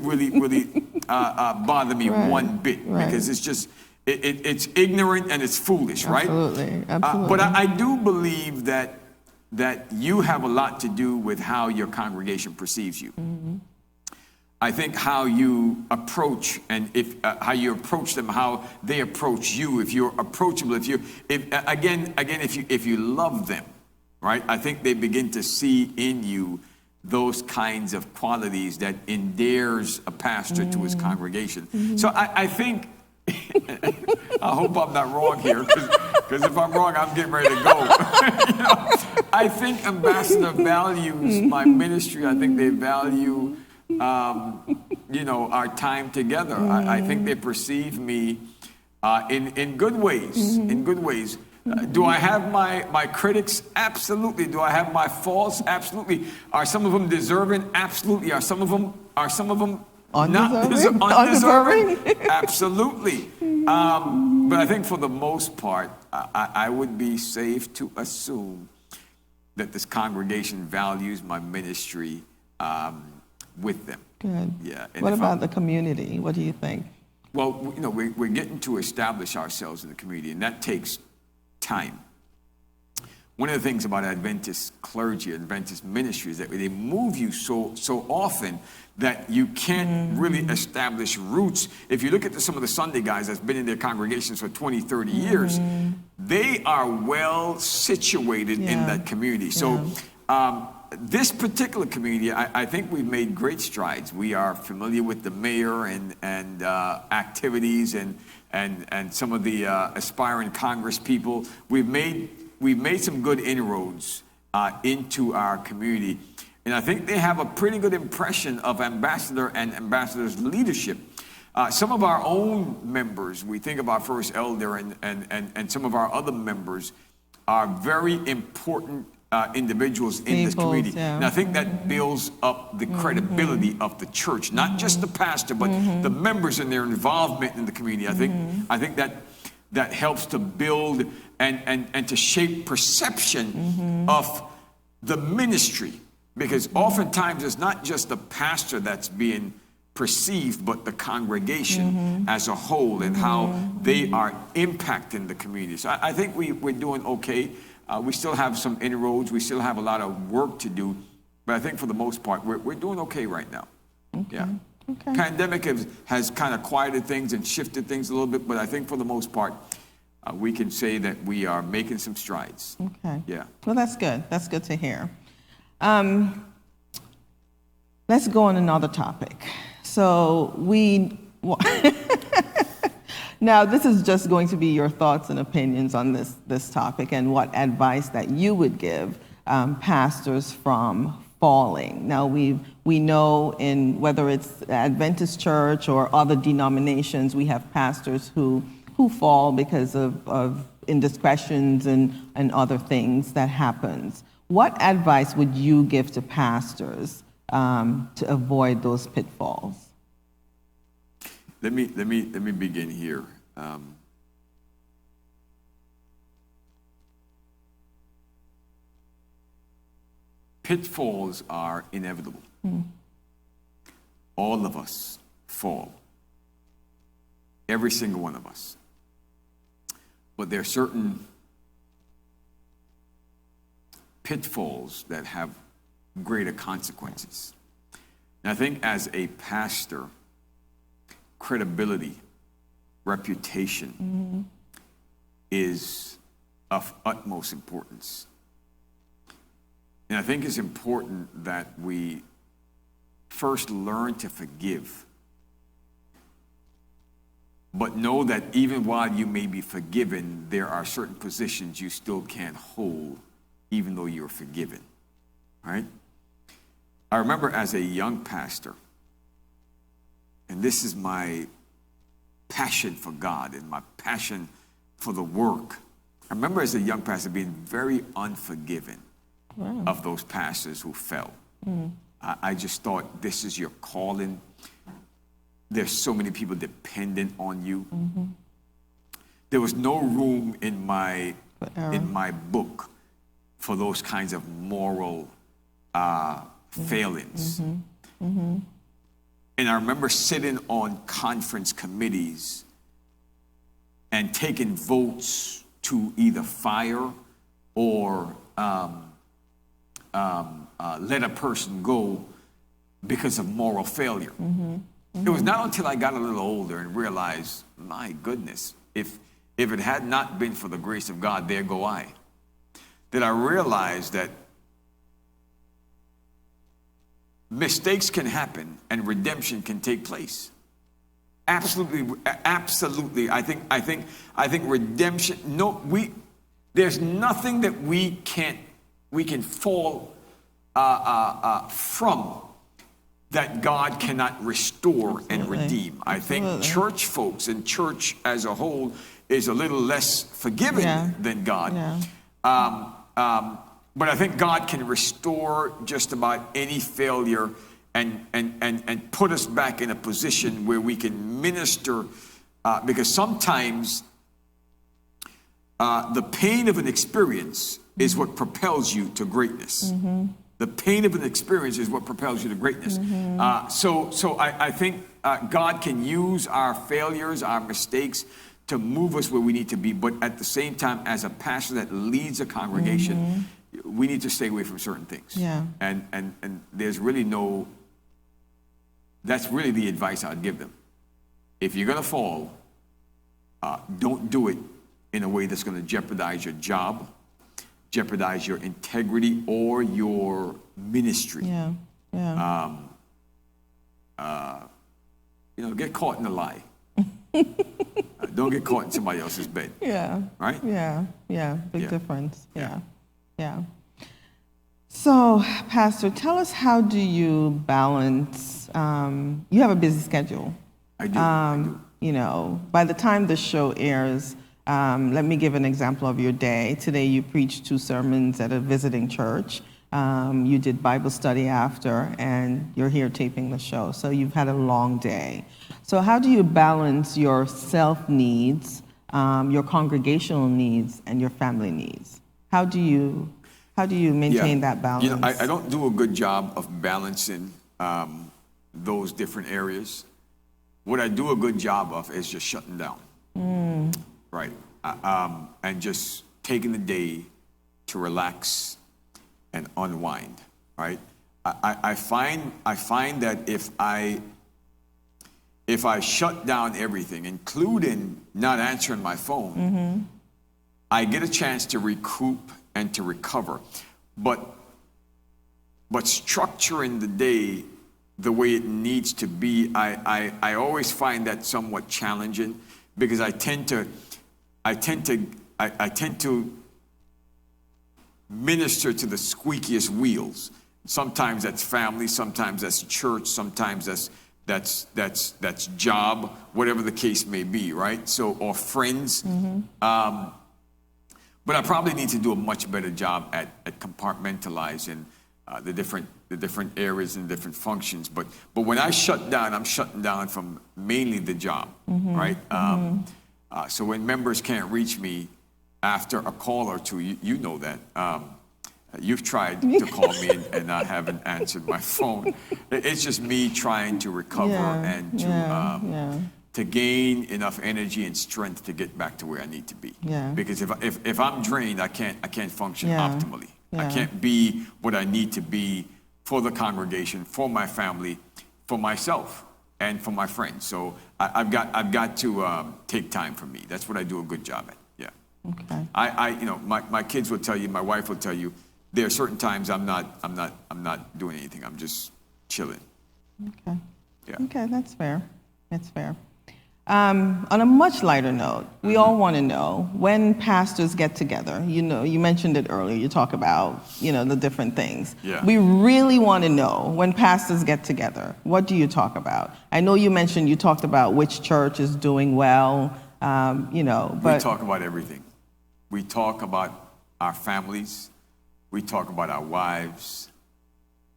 bother me one bit because it's just it's ignorant and it's foolish, right? Absolutely. But I do believe that you have a lot to do with how your congregation perceives you. I think how you approach and how you approach them, how they approach you. If you're approachable, if you love them, right? I think they begin to see in you those kinds of qualities that endears a pastor to his congregation. So I think, I hope I'm not wrong here, because if I'm wrong, I'm getting ready to go. You know, I think Ambassador values my ministry. I think they value, our time together. I think they perceive me in good ways. In good ways. Do I have my critics? Absolutely. Do I have my faults? Absolutely. Are some of them deserving? Absolutely. Are some of them not undeserving? Absolutely. But I think for the most part, I would be safe to assume that this congregation values my ministry with them. Good. Yeah. And what about the community? What do you think? Well, we're getting to establish ourselves in the community, and that takes time. One of the things about Adventist clergy, Adventist ministry, is that they move you so often that you can't really establish roots. If you look at some of the Sunday guys that's been in their congregations for 20, 30 years, they are well situated in that community. So this particular community, I think we've made great strides. We are familiar with the mayor and activities and some of the aspiring Congress people. We've made some good inroads into our community. And I think they have a pretty good impression of Ambassador and Ambassador's leadership. Some of our own members, we think of our first elder and some of our other members, are very important individuals in this community. Yeah. And I think that builds up the credibility of the church, not just the pastor, but the members and their involvement in the community. I think that helps to build and to shape perception of the ministry, because oftentimes it's not just the pastor that's being perceived, but the congregation as a whole and how they are impacting the community. So I think we're doing okay. We still have some inroads. We still have a lot of work to do, but I think for the most part, we're doing okay right now. Okay. Yeah. Okay. Pandemic has kind of quieted things and shifted things a little bit, but I think for the most part, we can say that we are making some strides. Okay. Yeah. Well, that's good. That's good to hear. Let's go on another topic. So now this is just going to be your thoughts and opinions on this topic and what advice that you would give pastors from falling. Now we know in whether it's Adventist church or other denominations, we have pastors who fall because of indiscretions and other things that happens. What advice would you give to pastors to avoid those pitfalls? Let me begin here. pitfalls are inevitable. All of us fall. Every single one of us. But there are certain pitfalls that have greater consequences. And I think as a pastor, credibility, reputation is of utmost importance. And I think it's important that we first learn to forgive, but know that even while you may be forgiven, there are certain positions you still can't hold, even though you're forgiven, right? I remember as a young pastor, and this is my passion for God and my passion for the work. I remember as a young pastor being very unforgiving of those pastors who fell. I just thought, this is your calling. There's so many people dependent on you. There was no room in my book for those kinds of moral failings. And I remember sitting on conference committees and taking votes to either fire or let a person go because of moral failure. It was not until I got a little older and realized, my goodness, if it had not been for the grace of God, there go I, that I realized that mistakes can happen and redemption can take place. Absolutely, absolutely. I think redemption. There's nothing that we can fall from that God cannot restore and redeem. I think church folks and church as a whole is a little less forgiving than God. But I think God can restore just about any failure and put us back in a position where we can minister, because sometimes the pain of an experience is what propels you to greatness. The pain of an experience is what propels you to greatness. So I think God can use our failures, our mistakes, to move us where we need to be. But at the same time, as a pastor that leads a congregation, we need to stay away from certain things. And there's really no, that's really the advice I'd give them. If you're going to fall, don't do it in a way that's going to jeopardize your job, jeopardize your integrity or your ministry. Get caught in a lie. Don't get caught in somebody else's bed. Right? Big difference. Yeah. So, Pastor, tell us, how do you balance, you have a busy schedule. I do. By the time the show airs, let me give an example of your day. Today you preached 2 sermons at a visiting church. You did Bible study after, and you're here taping the show. So you've had a long day. So how do you balance your self needs, your congregational needs, and your family needs? How do you maintain that balance? I don't do a good job of balancing those different areas. What I do a good job of is just shutting down. Right. And just taking the day to relax and unwind. Right. I find that if I shut down everything, including not answering my phone, I get a chance to recoup and to recover. But structuring the day the way it needs to be, I always find that somewhat challenging, because I tend to minister to the squeakiest wheels. Sometimes that's family, sometimes that's church, sometimes that's job, whatever the case may be, right? So, or friends. But I probably need to do a much better job at compartmentalizing the different areas and different functions. But when I shut down, I'm shutting down from mainly the job, right? So when members can't reach me after a call or two, you know that, You've tried to call me and I haven't answered my phone. It's just me trying to recover and to gain enough energy and strength to get back to where I need to be. Yeah. Because if I'm drained, I can't function optimally. I can't be what I need to be for the congregation, for my family, for myself, and for my friends. So I've got to take time for me. That's what I do a good job at. Yeah. Okay. My kids will tell you, my wife will tell you, there are certain times I'm not doing anything. I'm just chilling. Okay. Yeah. Okay, that's fair. That's fair. On a much lighter note, we all want to know when pastors get together. You know, you mentioned it earlier. You talk about, the different things. Yeah. We really want to know when pastors get together. What do you talk about? I know you talked about which church is doing well. But we talk about everything. We talk about our families. We talk about our wives.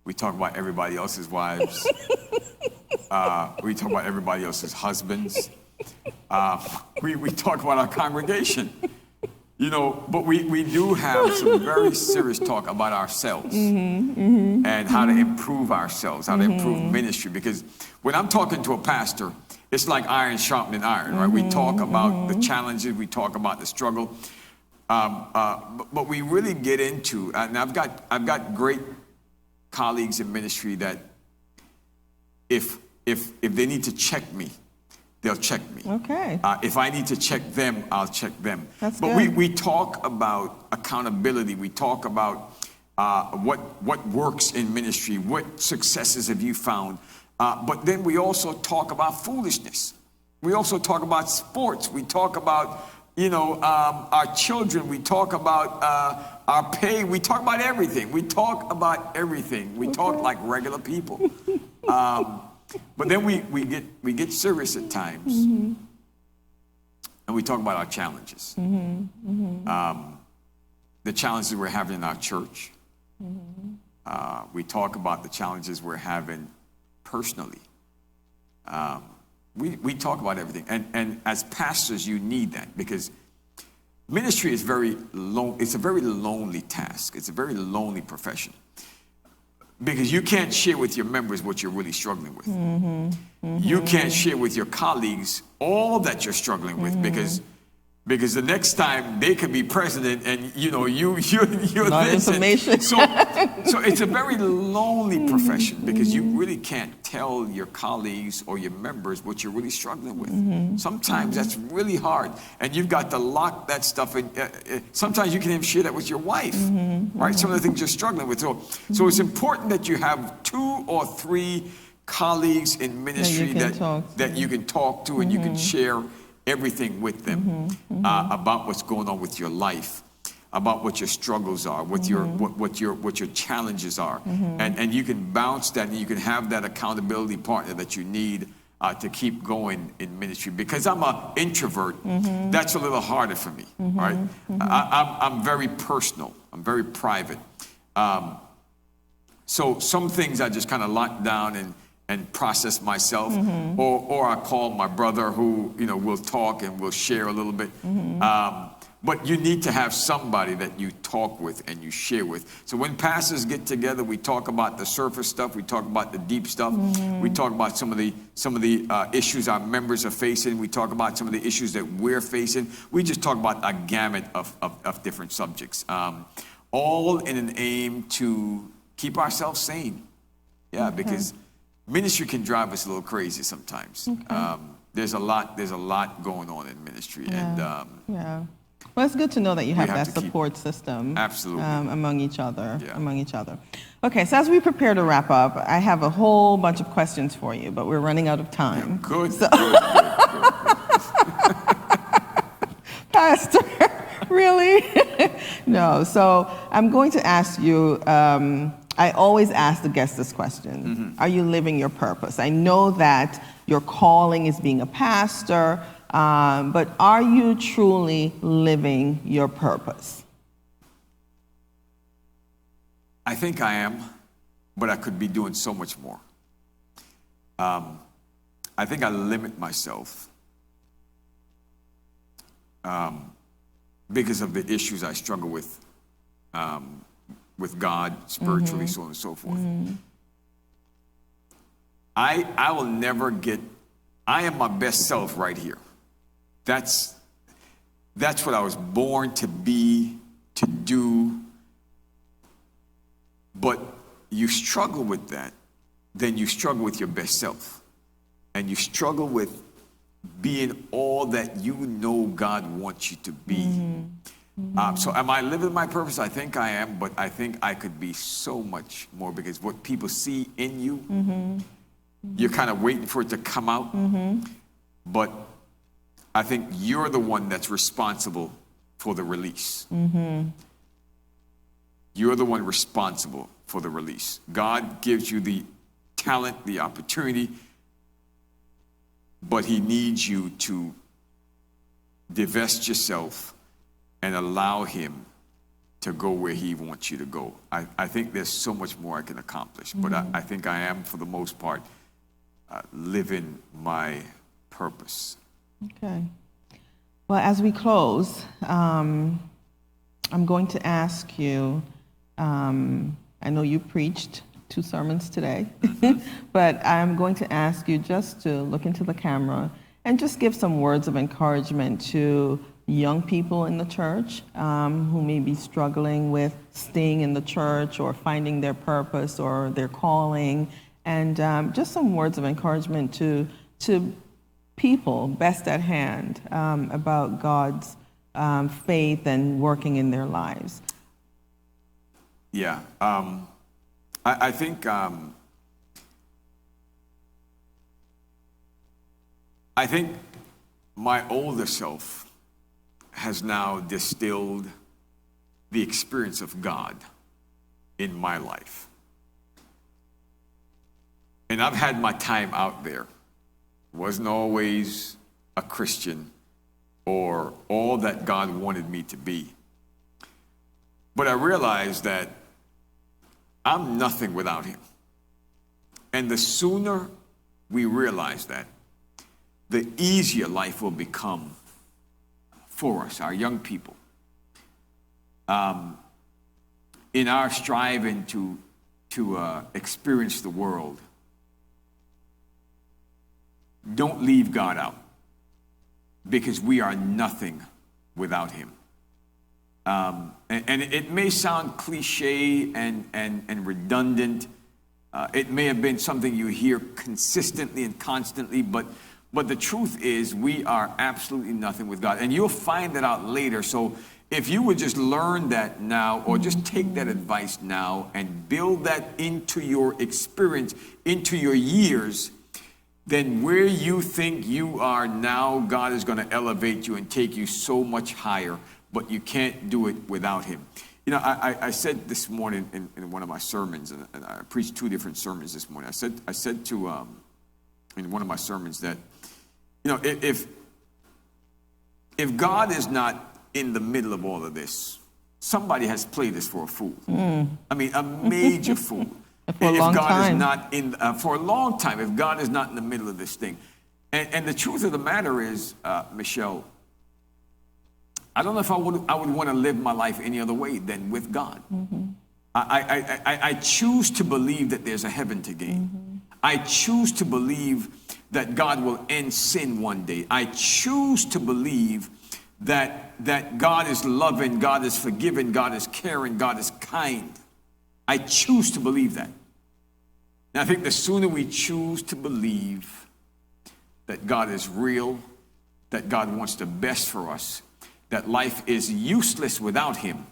We talk about everybody else's wives. We talk about everybody else's husbands. We talk about our congregation. But we do have some very serious talk about ourselves and how to improve ourselves, how to improve ministry. Because when I'm talking to a pastor, it's like iron sharpening iron, right? We talk about the challenges, we talk about the struggle. But we really get into, and I've got great colleagues in ministry that if they need to check me, they'll check me. Okay. If I need to check them, I'll check them. That's but good. we talk about accountability. We talk about what works in ministry, what successes have you found. But then we also talk about foolishness. We also talk about sports. We talk about our children. We talk about our pay. We talk about everything. We talk about everything. We talk like regular people. But then we get serious at times, and we talk about our challenges. The challenges we're having in our church. We talk about the challenges we're having personally. We talk about everything, and as pastors, you need that, because ministry is it's a very lonely task. It's a very lonely profession, because you can't share with your members what you're really struggling with. You can't share with your colleagues all that you're struggling with, because the next time they could be president and you're Not this. information. So it's a very lonely profession, because you really can't tell your colleagues or your members what you're really struggling with. Sometimes that's really hard, and you've got to lock that stuff in. Sometimes you can even share that with your wife, right? Some of the things you're struggling with. So it's important that you have 2 or 3 colleagues in ministry that you can talk to, and you can share everything with them about what's going on with your life, about what your struggles are, what your challenges are, and you can bounce that, and you can have that accountability partner that you need to keep going in ministry. Because I'm an introvert, that's a little harder for me, right? I'm very personal. I'm very private. So some things I just kind of lock down and process myself, or I call my brother who, will talk and we'll share a little bit. But you need to have somebody that you talk with and you share with. So when pastors get together, we talk about the surface stuff, we talk about the deep stuff, we talk about some of the issues our members are facing, we talk about some of the issues that we're facing. We just talk about a gamut of different subjects, all in an aim to keep ourselves sane. Yeah, because ministry can drive us a little crazy sometimes. There's a lot going on in ministry, and well, it's good to know that you have that support system. Absolutely. Among each other. Okay, so as we prepare to wrap up, I have a whole bunch of questions for you, but we're running out of time. Good. Pastor, really? No. So I'm going to ask you. I always ask the guests this question. Are you living your purpose? I know that your calling is being a pastor, but are you truly living your purpose? I think I am, but I could be doing so much more. I think I limit myself because of the issues I struggle with with God spiritually, so on and so forth. I will never get, I am my best self right here. That's what I was born to be, to do. But you struggle with that, then you struggle with your best self. And you struggle with being all that you know God wants you to be. So am I living my purpose? I think I am, but I think I could be so much more, because what people see in you, you're kind of waiting for it to come out. But I think you're the one that's responsible for the release. You're the one responsible for the release. God gives you the talent, the opportunity, but he needs you to divest yourself and allow him to go where he wants you to go. I think there's so much more I can accomplish, but I think I am, for the most part, living my purpose. Okay. Well, as we close, I'm going to ask you, I know you preached 2 sermons today, but I'm going to ask you just to look into the camera and just give some words of encouragement to young people in the church who may be struggling with staying in the church or finding their purpose or their calling, and just some words of encouragement to people best at hand about God's faith and working in their lives. Yeah, I think my older self has now distilled the experience of God in my life. And I've had my time out there. Wasn't always a Christian or all that God wanted me to be. But I realized that I'm nothing without him. And the sooner we realize that, the easier life will become for us, our young people. In our striving to experience the world, don't leave God out, because we are nothing without him. And it may sound cliche and redundant. It may have been something you hear consistently and constantly, but the truth is we are absolutely nothing with God. And you'll find that out later. So if you would just learn that now, or just take that advice now and build that into your experience, into your years, then where you think you are now, God is going to elevate you and take you so much higher, but you can't do it without him. You know, I said this morning in one of my sermons, and I preached 2 different sermons this morning. I said to in one of my sermons that, you know, if God is not in the middle of all of this, somebody has played us for a fool. I mean, a major fool. For a long time. Is not in, for a long time, if God is not in the middle of this thing. And the truth of the matter is, Michelle, I don't know if I would want to live my life any other way than with God. I choose to believe that there's a heaven to gain. I choose to believe that God will end sin one day. I choose to believe that God is loving, God is forgiving, God is caring, God is kind. I choose to believe that. And I think the sooner we choose to believe that God is real, that God wants the best for us, that life is useless without him,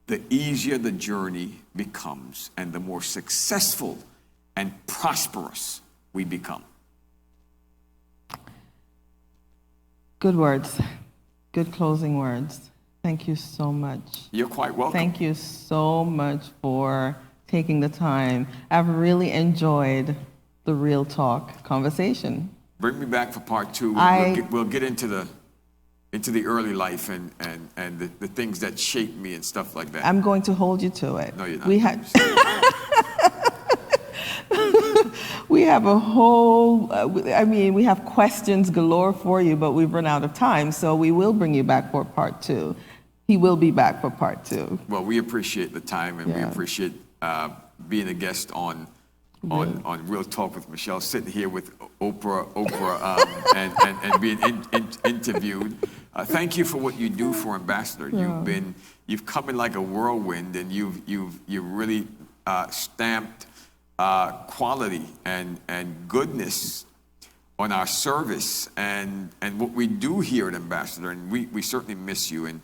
the easier the journey becomes and the more successful and prosperous we become. Good words. Good closing words. Thank you so much. You're quite welcome. Thank you so much for taking the time. I've really enjoyed the Real Talk conversation. Bring me back for part 2. We'll get into the early life and the things that shaped me and stuff like that. I'm going to hold you to it. No, you're not. We have a whole, we have questions galore for you, but we've run out of time, so we will bring you back for part 2. he will be back for part 2. Well, we appreciate the time, and we appreciate being a guest on Real Talk with Michelle, sitting here with Oprah, and being interviewed. Thank you for what you do for Ambassador. You've come in like a whirlwind, and you've really stamped quality and goodness on our service and what we do here at Ambassador, and we certainly miss you, and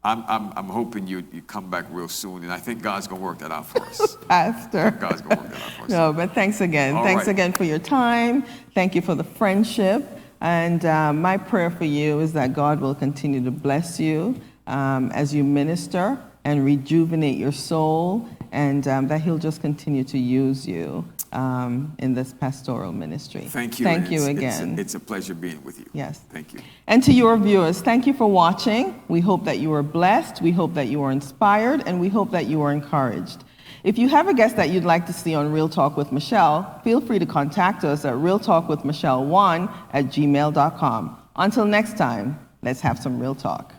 I'm hoping you come back real soon, and I think God's going to work that out for us. Pastor. God's going to work that out for us. No, but thanks again. Thanks again for your time. Thank you for the friendship, and my prayer for you is that God will continue to bless you as you minister and rejuvenate your soul, and that he'll just continue to use you in this pastoral ministry. Thank you. Thank you again. It's a pleasure being with you. Yes. Thank you. And to your viewers, thank you for watching. We hope that you were blessed. We hope that you were inspired, and we hope that you were encouraged. If you have a guest that you'd like to see on Real Talk with Michelle, feel free to contact us at realtalkwithmichelle1@gmail.com. Until next time, let's have some real talk.